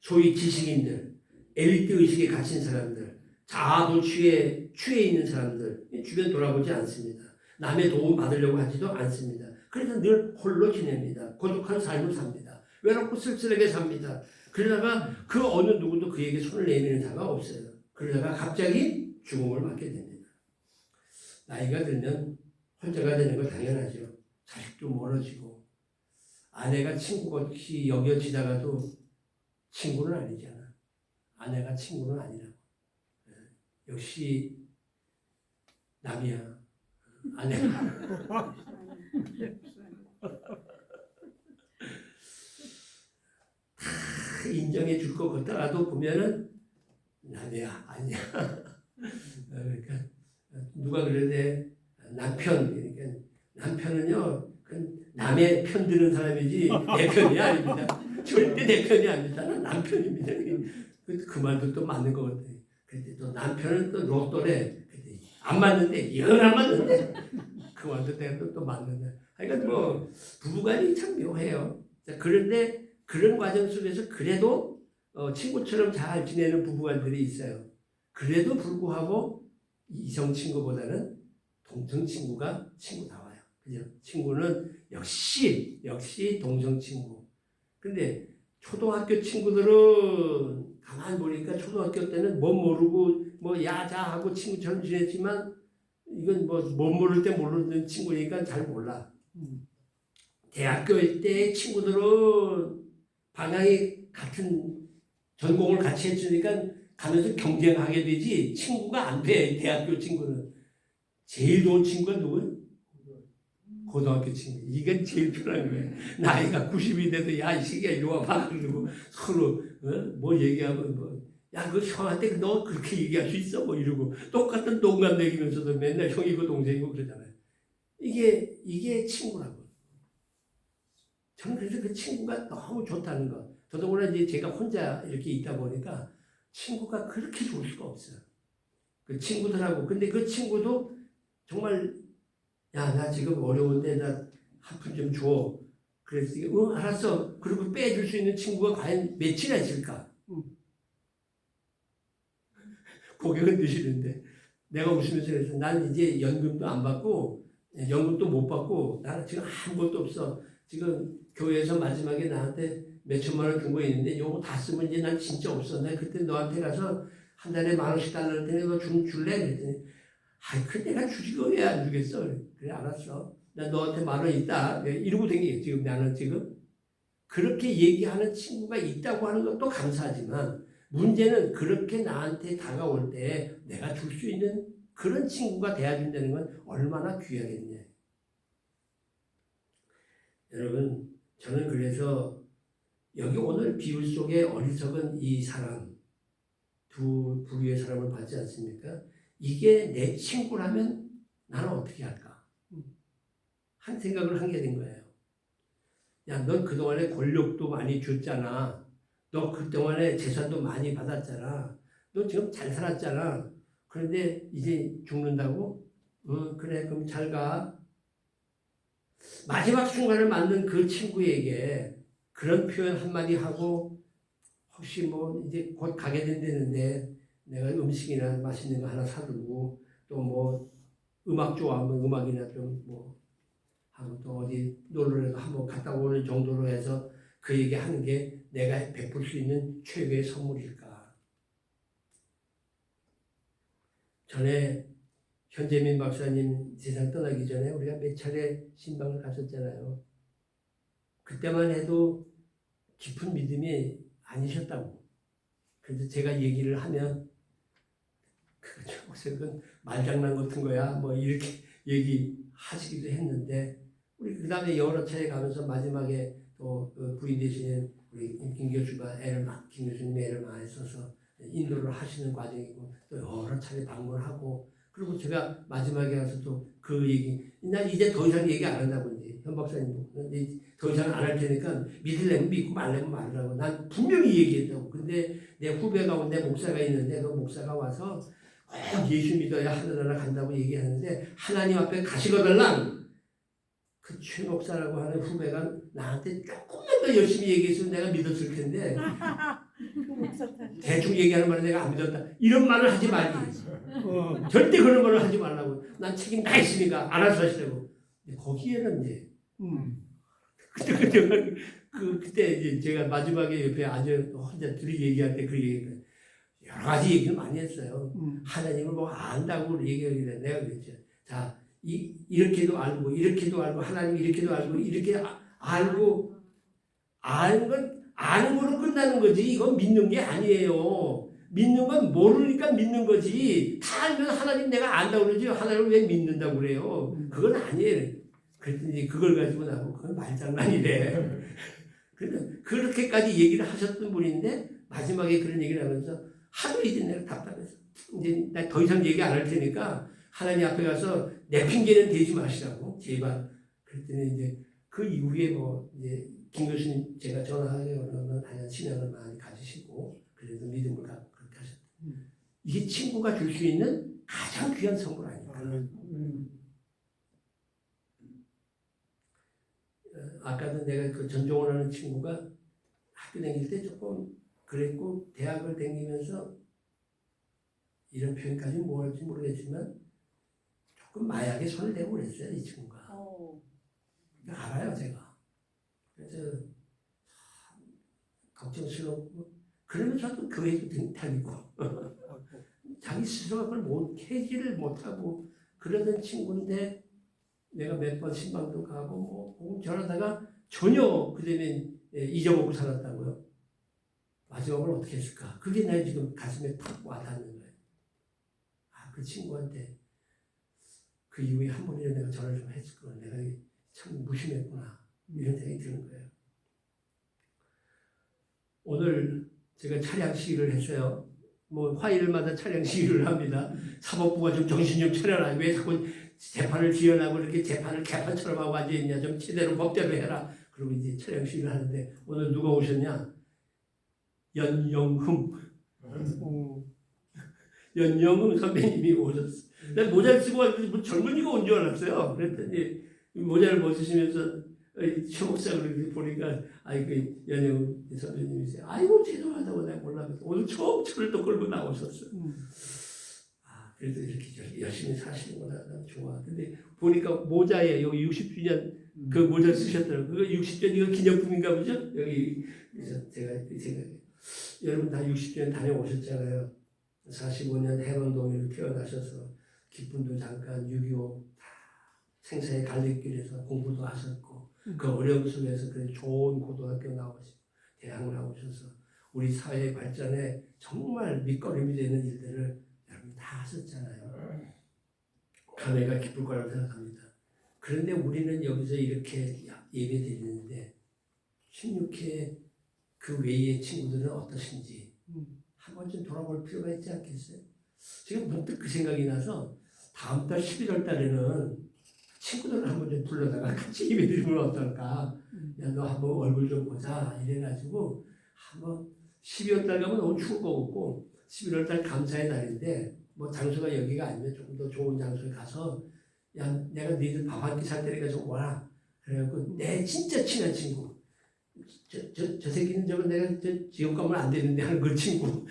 B: 소위 지식인들, 엘리트 의식에 갇힌 사람들, 자아도취에 취해 있는 사람들 주변 돌아보지 않습니다. 남의 도움 받으려고 하지도 않습니다. 그래서 늘 홀로 지냅니다. 고독한 삶을 삽니다. 외롭고 쓸쓸하게 삽니다. 그러다가 그 어느 누구도 그에게 손을 내미는 자가 없어요. 그러다가 갑자기 죽음을 맞게 됩니다. 나이가 들면 혼자가 되는 건 당연하죠. 자식도 멀어지고 아내가 친구같이 여겨지다가도 친구는 아니잖아. 아내가 친구는 아니라고. 역시 남이야. 아내가. 다 인정해 줄 것 같다가도 보면은 남이야. 아니야. 그러니까 누가 그러대. 그러니까 남편은요, 남의 편 드는 사람이지 내 편이 아닙니다. 절대 내 편이 아닙니다. 남편입니다. 그 말도 또 맞는 것 같아요. 그런데 또 남편은 또 로또래. 안 맞는데, 영 안 맞는데. 그 말도 내가 또 맞는데. 그러니까 뭐, 부부간이 참 묘해요. 자, 그런데 그런 과정 속에서 그래도 친구처럼 잘 지내는 부부간들이 있어요. 그래도 불구하고 이성 친구보다는 동성 친구가 친구다워요. 그죠? 친구는 역시 동성 친구. 근데 초등학교 친구들은 가만 보니까 초등학교 때는 뭐 모르고 뭐 야자하고 친구처럼 지냈지만 이건 뭐 모를 때 모르는 친구니까 잘 몰라. 대학교 때 친구들은 방향이 같은 전공을 같이 했으니까 가면서 경쟁하게 되지 친구가 안 돼. 대학교 친구는. 제일 좋은 친구가 누구예요? 고등학교 친구. 이건 제일 편한 거예요. 나이가 90이 돼도 야, 이 새끼야 이리 와봐. 그러고 서로 뭐 얘기하면 뭐 야, 그 형한테 너 그렇게 얘기할 수 있어? 뭐 이러고 똑같은 동갑 내기면서도 맨날 형이고 동생이고 그러잖아요. 이게 친구라고. 저는 그래서 그 친구가 너무 좋다는 거. 더더구나 이제 제가 혼자 이렇게 있다 보니까 친구가 그렇게 좋을 수가 없어요. 그 친구들하고. 근데 그 친구도 정말 야, 나 지금 어려운데 나 한 푼 좀 줘. 그랬더니 알았어. 그리고 빼줄 수 있는 친구가 과연 몇이나 있을까? 고개 흔드시는데 내가 웃으면서 그래서 난 이제 연금도 안 받고 연금도 못 받고 나는 지금 아무것도 없어. 지금 교회에서 마지막에 나한테 몇 천만 원 준 거 있는데 요거 다 쓰면 이제 난 진짜 없어. 내가 그때 너한테 가서 한 달에 10,000원씩 달라는 테니 너 줄래? 그랬더니 아이 그 내가 주지가 왜 안 주겠어? 그래 알았어. 나 너한테 10,000원 있다. 이러고 댕겨 지금 나는 지금 그렇게 얘기하는 친구가 있다고 하는 것도 감사하지만 문제는 그렇게 나한테 다가올 때 내가 줄 수 있는 그런 친구가 돼야 된다는 건 얼마나 귀하겠냐. 여러분 저는 그래서 여기 오늘 비율 속에 어리석은 이 사람 두 부류의 사람을 봤지 않습니까? 이게 내 친구라면 나는 어떻게 할까? 한 생각을 하게 된 거예요. 야, 넌 그동안에 권력도 많이 줬잖아. 너 그동안에 재산도 많이 받았잖아. 너 지금 잘 살았잖아. 그런데 이제 죽는다고? 그래, 그럼 잘 가. 마지막 순간을 맞는 그 친구에게 그런 표현 한마디 하고 혹시 뭐 이제 곧 가게 된다는데 내가 음식이나 맛있는 거 하나 사두고 또 뭐 음악 좋아하면 음악이나 좀 뭐 하고 또 어디 놀러라도 한번 갔다 오는 정도로 해서 그에게 하는 게 내가 베풀 수 있는 최고의 선물일까? 전에 현재민 박사님 세상 떠나기 전에 우리가 몇 차례 신방을 갔었잖아요. 그때만 해도 깊은 믿음이 아니셨다고. 그래서 제가 얘기를 하면 그건 말장난 같은 거야. 뭐 이렇게 얘기하시기도 했는데 우리 그 다음에 여러 차례 가면서 마지막에 또그 부인 되시는 우리 김 교수가 김 교수님이 애를 많이 써서 인도를 하시는 과정이고 또 여러 차례 방문하고 그리고 제가 마지막에 가서 또 그 얘기 난 이제 더 이상 얘기 안 한다고 이제 현 박사님 더 이상 안 할 테니까 믿으려면 믿고 말려면 말라고 난 분명히 얘기했다고. 근데 내 후배 가운데 목사가 있는데 그 목사가 와서 꼭 예수 믿어야 하늘나라 간다고 얘기하는데 하나님 앞에 가시거들랑 그 최 목사라고 하는 후배가 나한테 조금만 더 열심히 얘기했으면 내가 믿었을 텐데 대충 얘기하는 말에 내가 안 믿었다 이런 말을 하지 말기. 절대 그런 말을 하지 말라고. 난 책임 다 있으니까 알아서 하시라고. 근데 거기에는 이제 그때 이제 제가 마지막에 옆에 앉아 혼자 둘이 얘기할 때 그 얘기를 여러 가지 얘기를 많이 했어요. 하나님을 뭐 안다고 얘기하길래 내가 그랬죠. 자, 이렇게도 알고 이렇게도 알고 하나님 이렇게도 알고 이렇게 알고 아는 거로 끝나는 거지. 이건 믿는 게 아니에요. 믿는 건 모르니까 믿는 거지. 다 알면 하나님 내가 안다고 그러지. 하나님을 왜 믿는다고 그래요? 그건 아니에요. 그랬더니 그걸 가지고 나고 그건 말장난이래. 그러니까 그렇게까지 얘기를 하셨던 분인데 마지막에 그런 얘기를 하면서 하도 이제 내가 답답해서 이제 나 더 이상 얘기 안 할 테니까 하나님 앞에 가서 내 핑계는 대지 마시라고 제발. 그랬더니 이제 그 이후에 뭐 이제 김 교수님 제가 전화하게 오면 하여간 신앙을 많이 가지시고 그래도 믿음을 갖고 그렇게 하셨다. 이게 친구가 줄 수 있는 가장 귀한 선물 아닐까. 아까도 내가 그 전종원하는 친구가 학교 다닐 때 조금 그랬고 대학을 다니면서 이런 표현까지 뭐 할지 모르겠지만 조금 마약에 손을 대고 그랬어요 이 친구가. 알아요 제가. 그래서 걱정스럽고 그러면서도 교회도 다니고 자기 스스로가 그걸 해지를 못하고 그러던 친구인데 내가 몇 번 신방도 가고 뭐 저러다가 전혀 그다음에 잊어먹고 살았다고요. 마지막을 어떻게 했을까? 그게 나 지금 가슴에 팍 와닿는 거예요. 그 친구한테 그 이후에 한 번이라도 내가 전화를 좀 했을 걸. 내가 참 무심했구나. 이런 생각이 드는 거예요. 오늘 제가 차량 시위를 했어요. 뭐 화요일마다 차량 시위를 합니다. 사법부가 좀 정신 좀 차려라. 왜 자꾸 재판을 지연하고 이렇게 재판을 개판처럼 하고 앉아있냐. 좀 제대로 법대로 해라. 그리고 이제 차량 시위를 하는데 오늘 누가 오셨냐? 연영흠. 연영흠 선배님이 오셨어. 내가 모자를 쓰고 왔더니 뭐 젊은이가 온 줄 알았어요. 그랬더니 모자를 벗으시면서 최 목사를 보니까 그 연영 선배님이세요. 아이고 죄송하다고 내가 몰랐는데 오늘 처음 차를 또 끌고 나오셨어요. 그래도 이렇게 열심히 사시는구나. 난 좋아. 근데 보니까 모자에 여기 60주년 그 모자 쓰셨더라고요. 그거 60주년 이거 기념품인가 보죠? 여기 그래서 제가 여러분 다 60주년 다녀오셨잖아요. 45년 해운동으로 태어나셔서 기쁨도 잠깐 6.25 생사의 갈림길에서 공부도 하셨고 그 어려움 속에서 그 좋은 고등학교 나오시고 대학 나오셔서 우리 사회 발전에 정말 밑거름이 되는 일들을 여러분 다 하셨잖아요. 감회가 깊을 거라고 생각합니다. 그런데 우리는 여기서 이렇게 예배 드리는데 16회 그 외의 친구들은 어떠신지 한 번쯤 돌아볼 필요가 있지 않겠어요? 지금 문득 그 생각이 나서 다음 달 11월 달에는 친구들을 한 번 좀 불러다가 같이 예배 드리면 어떨까? 야, 너 한번 얼굴 좀 보자. 이래가지고 한번 12월 달 가면 너무 추울 거 같고 11월 달 감사의 날인데 뭐 장소가 여기가 아니면 조금 더 좋은 장소에 가서 야, 내가 너희들 밥 한 끼 살 테니까 좀 와. 그래갖고 내 진짜 친한 친구 저 새끼는 저거 내가 지옥 가면 안 되는데 하는 그 친구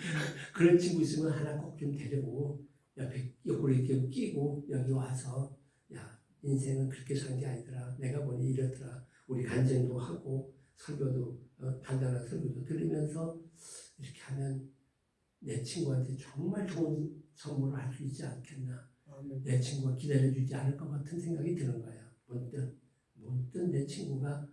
B: 그런 친구 있으면 하나 꼭 좀 데리고 옆에 옆구리 이렇게 끼고 여기 와서 야 인생은 그렇게 사는 게 아니더라. 내가 보니 이렇더라. 우리 간증도 하고 설교도 간단한 설교도 들으면서 이렇게 하면 내 친구한테 정말 좋은 선물을 할 수 있지 않겠나. 내 친구가 기다려주지 않을 것 같은 생각이 드는 거야. 문득 내 친구가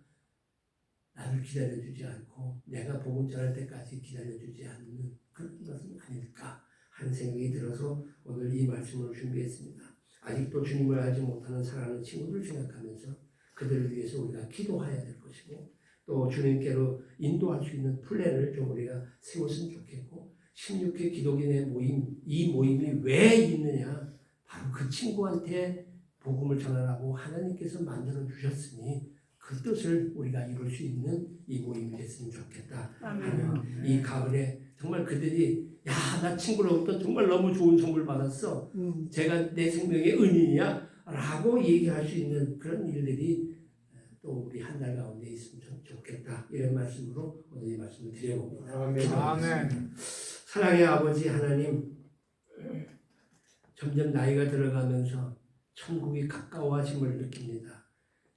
B: 나를 기다려주지 않고 내가 복음 전할 때까지 기다려주지 않는 그런 것은 아닐까 하는 생각이 들어서 오늘 이 말씀을 준비했습니다. 아직도 주님을 알지 못하는 사랑하는 친구들 생각하면서 그들을 위해서 우리가 기도해야 될 것이고 또 주님께로 인도할 수 있는 플랜을 좀 우리가 세웠으면 좋겠고 16회 기독인의 모임, 이 모임이 왜 있느냐 바로 그 친구한테 복음을 전하라고 하나님께서 만들어 주셨으니 그 뜻을 우리가 이룰 수 있는 이 모임이 됐으면 좋겠다 하는 이 가을에 정말 그들이 야 나 친구로부터 정말 너무 좋은 선물 받았어 제가 내 생명의 은인이야 라고 얘기할 수 있는 그런 일들이 또 우리 한 달 가운데 있으면 좀 좋겠다 이런 말씀으로 오늘 이 말씀을 드려봅니다.
D: 아멘.
B: 사랑의 아버지 하나님 점점 나이가 들어가면서 천국이 가까워짐을 느낍니다.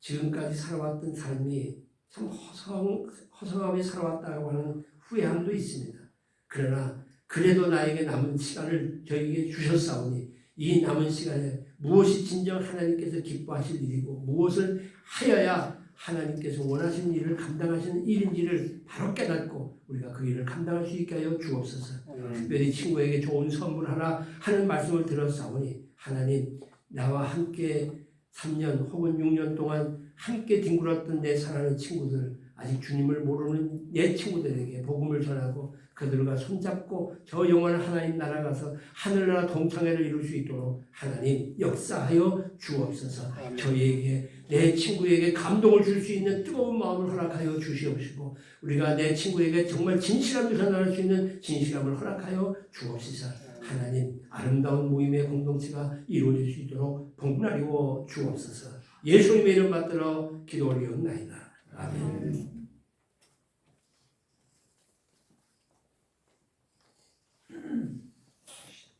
B: 지금까지 살아왔던 삶이 참 허성하게 살아왔다고 하는 후회함도 있습니다. 그러나 그래도 나에게 남은 시간을 저에게 주셨사오니 이 남은 시간에 무엇이 진정 하나님께서 기뻐하실 일이고 무엇을 하여야 하나님께서 원하시는 일을 감당하시는 일인지를 바로 깨닫고 우리가 그 일을 감당할 수 있게 하여 주옵소서. 특별히 친구에게 좋은 선물 하나 하는 말씀을 들었사오니 하나님 나와 함께 3년 혹은 6년 동안 함께 뒹굴었던 내 사랑하는 친구들 아직 주님을 모르는 내 친구들에게 복음을 전하고 그들과 손잡고 저 영원한 하나님 나라 가서 하늘나라 동창회를 이룰 수 있도록 하나님 역사하여 주옵소서. 저희에게 내 친구에게 감동을 줄 수 있는 뜨거운 마음을 허락하여 주시옵시고 우리가 내 친구에게 정말 진실함을 전할 수 있는 진실함을 허락하여 주옵소서. 하나님 아름다운 모임의 공동체가 이루어질 수 있도록 복날이워 주옵소서. 예수님의 이름 받들어 기도 올리옵나이다. 아멘.
A: 음.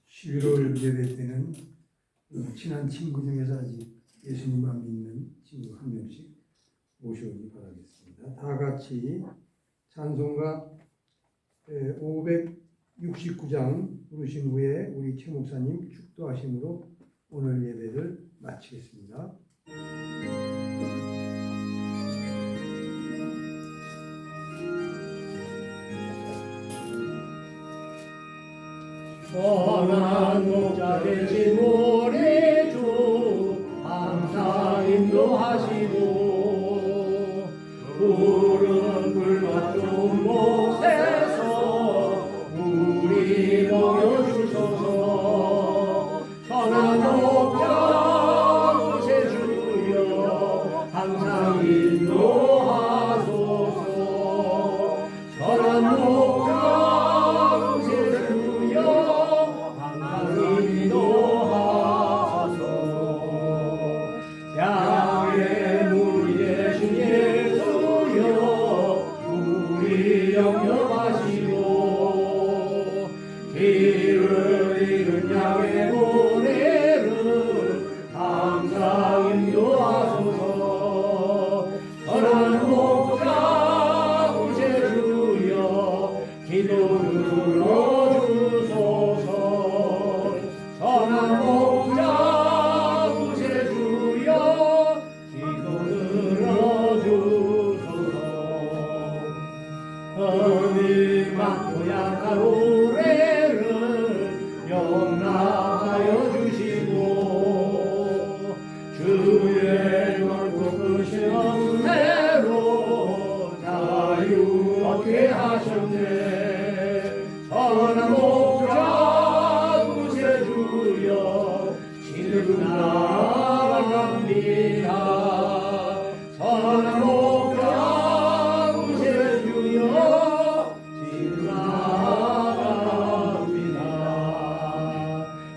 A: 11월 예배 때는 친한 친구 중에서 아직 예수님만 믿는 친구 한 명씩 모셔오기 바라겠습니다. 다 같이 찬송가 569장 부르신 후에 우리 최 목사님 축도하심으로 오늘 예배를 마치겠습니다.
B: 선한 목자 되신 우리 주 항상 인도하시고 푸른 불맛 좋은 곳에서 우리 먹여주소서. 선한 목자 구세 주여 항상 인도하소서. 선한 목자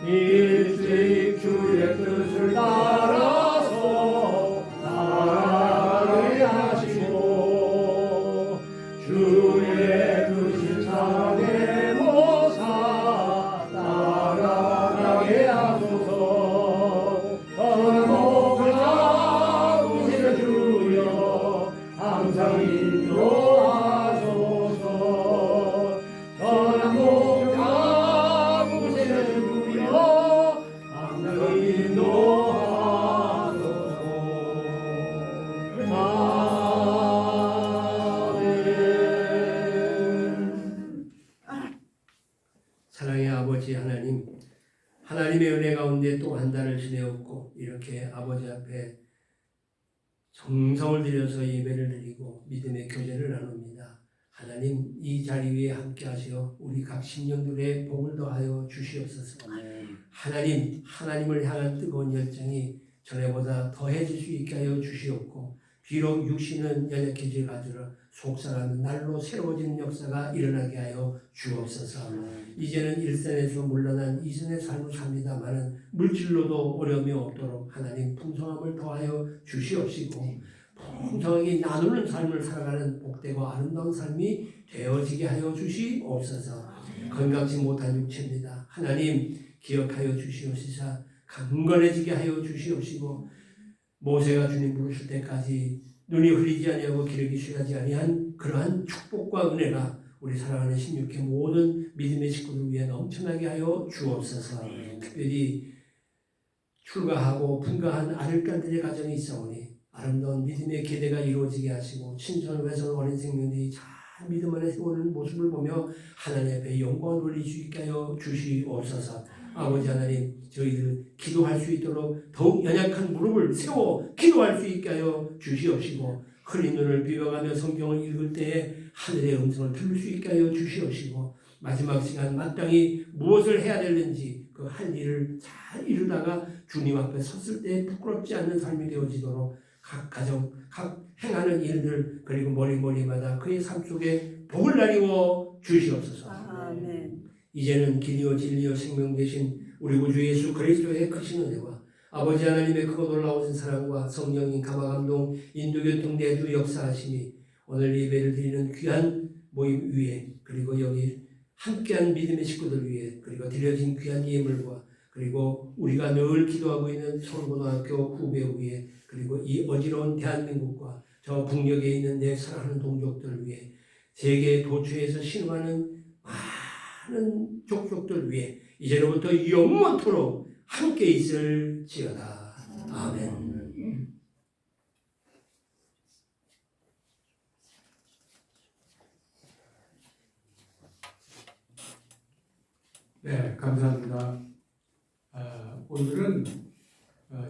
B: 일찍 주의 뜻을 따라서 아버지 앞에 정성을 들여서 예배를 드리고 믿음의 교제를 나눕니다. 하나님 이 자리 위에 함께 하시어 우리 각 심령들의 복을 더하여 주시옵소서. 하나님을 향한 뜨거운 열정이 전에보다 더해질 수 있게 하여 주시옵고, 비록 육신은 연약해질 가지라 속상하는 날로 새로워지는 역사가 일어나게 하여 주옵소서. 이제는 일선에서 물러난 이선의 삶을 삽니다마는 물질로도 어려움이 없도록 하나님 풍성함을 더하여 주시옵시고, 풍성하게 나누는 삶을 살아가는 복되고 아름다운 삶이 되어지게 하여 주시옵소서. 건강치 못한 육체입니다. 하나님 기억하여 주시옵시사 강건해지게 하여 주시옵시고, 모세가 주님 부르실 때까지 눈이 흘리지 아니하고 기력이 취하지 아니한 그러한 축복과 은혜가 우리 사랑하는 16회 모든 믿음의 식구들 위해 넘쳐나게 하여 주옵소서. 특별히 출가하고 분가한 아들딸들의 가정이 있사오니 아름다운 믿음의 계대가 이루어지게 하시고, 친손 외손 어린 생명들이 잘 믿음 안에 세우는 모습을 보며 하나님 앞에 영광을 돌릴 수 있게 하여 주시옵소서. 아버지 하나님, 저희들 기도할 수 있도록 더욱 연약한 무릎을 세워 기도할 수 있게 하여 주시옵시고, 흘린 눈을 비벼가며 성경을 읽을 때에 하늘의 음성을 들을 수 있게 하여 주시옵시고, 마지막 시간 마땅히 무엇을 해야 되는지 그 할 일을 잘 이루다가 주님 앞에 섰을 때 부끄럽지 않는 삶이 되어지도록 각 가정, 각 행하는 일들, 그리고 머리마다 그의 삶 속에 복을 나누어 주시옵소서.
E: 아멘.
B: 이제는 길이요 진리요 생명 되신 우리 구주 예수 그리스도의 크신 은혜와 아버지 하나님의 크고 놀라우신 사랑과 성령님 감화감동 인도교통 내주 역사하심이 오늘 예배를 드리는 귀한 모임 위에, 그리고 여기 함께한 믿음의 식구들 위에, 그리고 드려진 귀한 예물과, 그리고 우리가 늘 기도하고 있는 서울고등학교 후배 위에, 그리고 이 어지러운 대한민국과 저 북녘에 있는 내 사랑하는 동족들 위에, 세계 도처에서 신음하는 많은 족속들 위에 이제로부터 영원토록 함께 있을지어다. 아멘.
F: 네, 감사합니다. 오늘은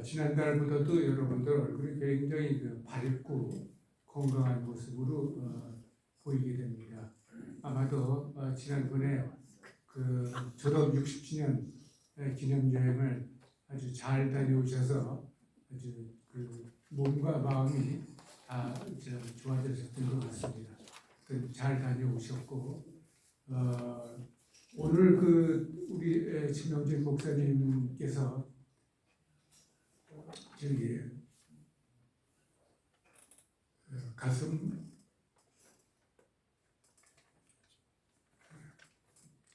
F: 지난달보다도 여러분들 얼굴이 굉장히 밝고 건강한 모습으로 보이게 됩니다. 아마도 지난번에 그 졸업 60주년 기념 여행을 아주 잘 다녀오셔서 아주 그 몸과 마음이 다 좋아지셨던 것 같습니다. 잘 다녀오셨고, 오늘 그 우리 진명진 목사님께서 저기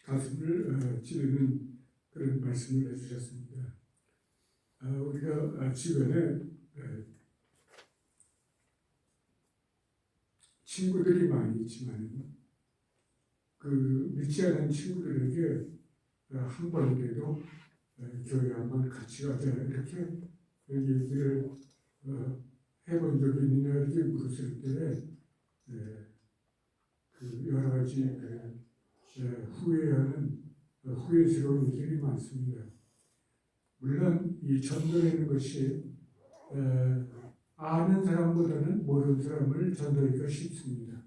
F: 가슴을 찌르는 그런 말씀을 해주셨습니다. 우리가 주변에 친구들이 많이 있지만 그 믿지 않은 친구들에게 한 번이라도 교회 한번 같이 가자 이렇게 얘기를 해본 적이 있느냐 이렇게 물었을 때 그 여러 가지 후회하는 후회스러운 일들이 많습니다. 물론 이 전도라는 것이 아는 사람보다는 모르는 사람을 전도하기가 쉽습니다.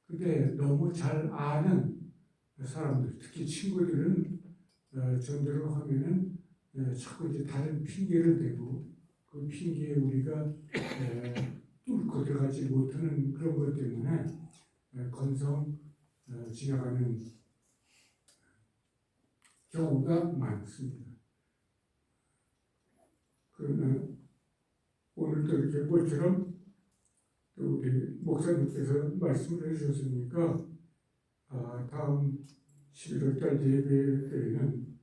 F: 근데 너무 잘 아는 사람들, 특히 친구들은 전도를 하면은 자꾸 이제 다른 핑계를 대고 그 핑계에 우리가 뚫고 들어가지 못하는 그런 것 때문에 건성 지나가는 경우가 많습니다. 그러나 오늘도 이렇게 모처럼 또 우리 목사님께서 말씀을 해주셨으니까 다음 11월 달 예배 때에는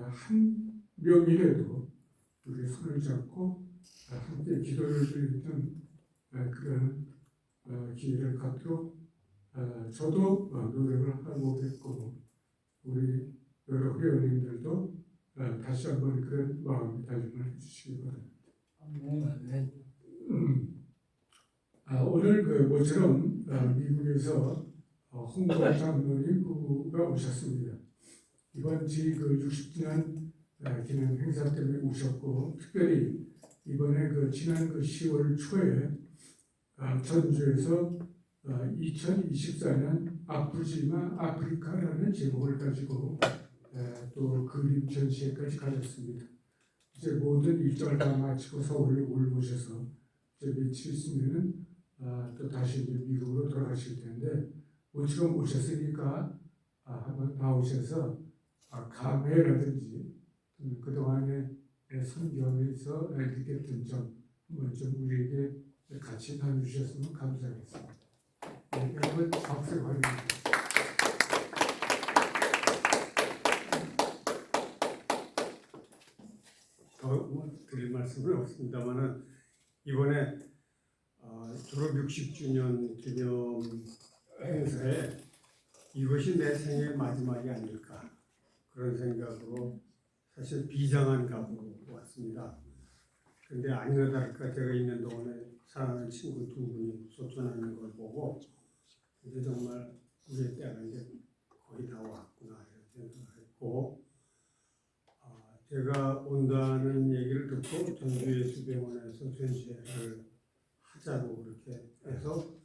F: 한 명이라도 우리 손을 잡고 함께 기도를 드리던 그런 기회를 갖도록 저도 노력을 하고 있고, 우리 여러 회원님들도 다시 한번 그런 마음의 다짐을 해주시기 바랍니다.
B: 아멘.
F: 오늘 그 모처럼 미국에서 홍보 장로님 부부가 오셨습니다. 이번 그 60주년 기념 행사 때문에 오셨고, 특별히 이번에 지난 10월 초에 전주에서 2024년 아프지마 아프리카라는 제목을 가지고 또 그림 전시회까지 가졌습니다. 이제 모든 일정을 다 마치고 서울에 오셔서 이제 며칠 있으면은 또 다시 이제 미국으로 돌아가실 텐데 모처럼 오셨으니까 한번 나오셔서 감회라든지 그동안에 선교하면서 느꼈던 점 한번 좀 우리에게 같이 나눠주셨으면 감사하겠습니다. 네, 여러분 박수 환영합니다.
C: 더 드릴 말씀은 없습니다만은 이번에 졸업 60주년 기념 행사에 이것이 내 생의 마지막이 아닐까 그런 생각으로 사실 비장한 각오로 왔습니다. 근데 아니나 다를까 제가 있는 동안에 사랑하는 친구 두 분이 소천하는 걸 보고 이제 정말 우리의 때가 이제 거의 다 왔구나 이런 생각을 했고 제가 온다는 얘기를 듣고 전주예수병원에서 전시회를 하자고 그렇게 해서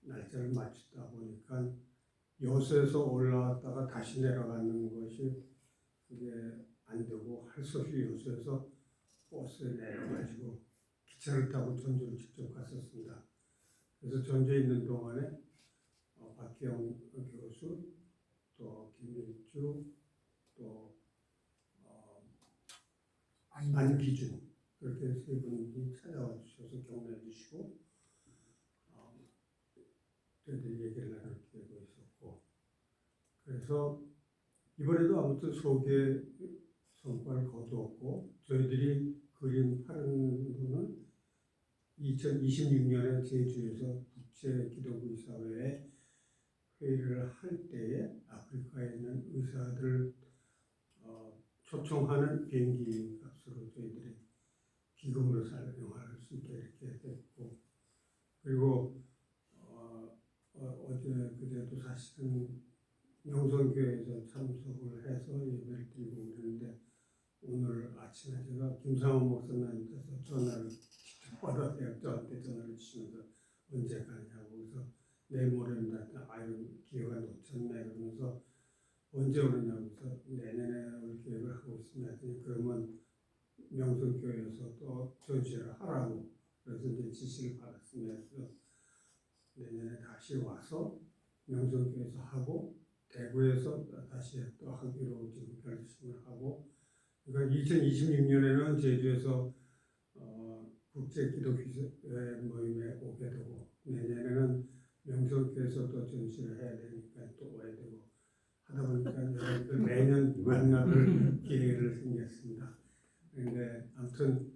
C: 날짜를 맞추다 보니까 여수에서 올라왔다가 다시 내려가는 것이 그게 안 되고 할 수 없이 여수에서 버스에 내려가지고 기차를 타고 전주를 직접 갔었습니다. 그래서 전주에 있는 동안에 박기영 교수, 또 김일주, 또 안기준 그렇게 세 분이 찾아와 주셔서 격려해 주시고 저희들이 얘기를 나눌 기회도 있었고 그래서 이번에도 아무튼 소개 성과를 거두었고 저희들이 그림 파는 거는 2026년에 제주에서 국제기독의사회에 회의를 할 때에 아프리카에 있는 의사들 초청하는 비행기 값으로 저희들이 기금으로 사용할 수 있게 이렇게 됐고 그리고 어제 그제도 사실은 명성교회에서 참석을 해서 예배를 드리고 그러는데 오늘 아침에 제가 김상원 목사님께서 전화를 직접 받아서 저한테 전화를 주시면서 언제 가냐고 그래서 내일 모레입니다. 아유 기회가 놓쳤네 그러면서 언제 오느냐고 해서 내년에 올 계획을 하고 있습니다. 그러면 명성교회에서 또 전시를 하라고 그래서 이제 지시를 받았습니다. 그래서 내년에 다시 와서 명성교회에서 하고 대구에서 다시 또 하기로 지금 결심을 하고 그러니까 2026년에는 제주에서 국제기독교회 모임에 오게 되고 내년에는 명성교회에서 또 전시를 해야 되니까 또 와야 되고 하다 보니까 여러분들 매년 만나볼 기회를 생겼습니다. 그런데 아무튼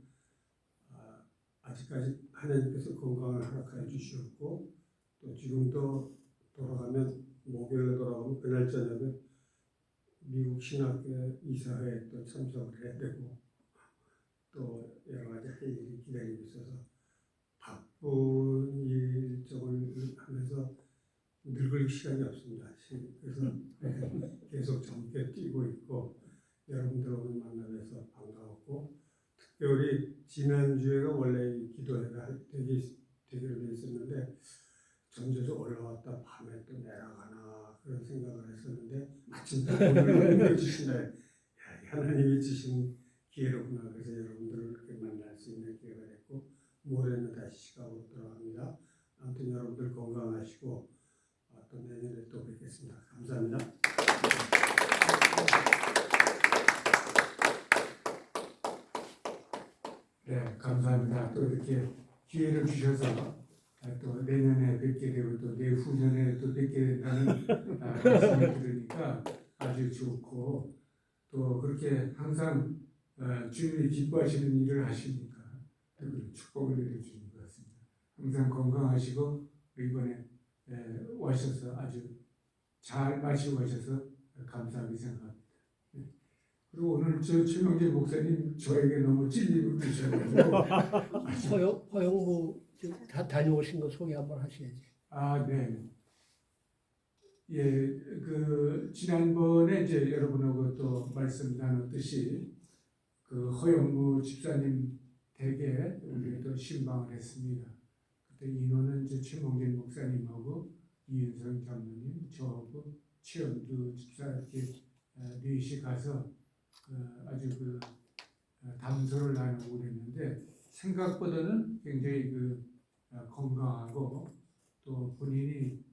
C: 아직까지 하나님께서 건강을 허락해 주셨고 또 지금도 돌아가면 목요일에 돌아가면 그날 저녁에 미국 신학교 이사회에 또 참석을 해야 되고 또 여러 가지 할 일이 기다리고 있어서 바쁜 일정을 하면서 늙을 시간이 없습니다. 그래서 계속 젊게 뛰고 있고 여러분들 오늘 만나뵈서 반가웠고 특별히 지난주에가 원래 기도회가 되기로 돼 있었는데 전주에서 올라왔다 밤에 또 내려가나 그런 생각을 했었는데 마침 또 오늘 주신다. 하나님이 주신 기회로구나. 그래서 여러분들을 이렇게 만날 수 있는 기회가 됐고 모레는 다시 시카고로 돌아갑니다. 아무튼 여러분들 건강하시고 또 내년에 또 뵙겠습니다. 감사합니다.
F: 네, 감사합니다. 또 이렇게 기회를 주셔서 또 내년에 뵙게 되고 또 내후년에 또 뵙게 된다는 말씀을 들으니까 아주 좋고 또 그렇게 항상 주님이 기뻐하시는 일을 하시니까 축복을 내려주는 것 같습니다. 항상 건강하시고 이번에 오셔서 아주 잘 마치고 가셔서 감사하게 생각합니다. 그리고 오늘 최명재 목사님 저에게 너무 찔림을 주셔가지고
B: 허영무 다 다녀오신 거 소개 한번 하셔야지.
F: 네. 예, 지난번에 이제 여러분하고 또 말씀 나눴듯이 허영무 집사님 대개 우리도 신방을 했습니다. 그때 인원은 이제 최몽진 목사님하고 이윤성 장로님, 저하고 최영두 집사 이렇게 넷이 가서 아주 담소를 나누고 그랬는데 생각보다는 굉장히 건강하고 또 본인이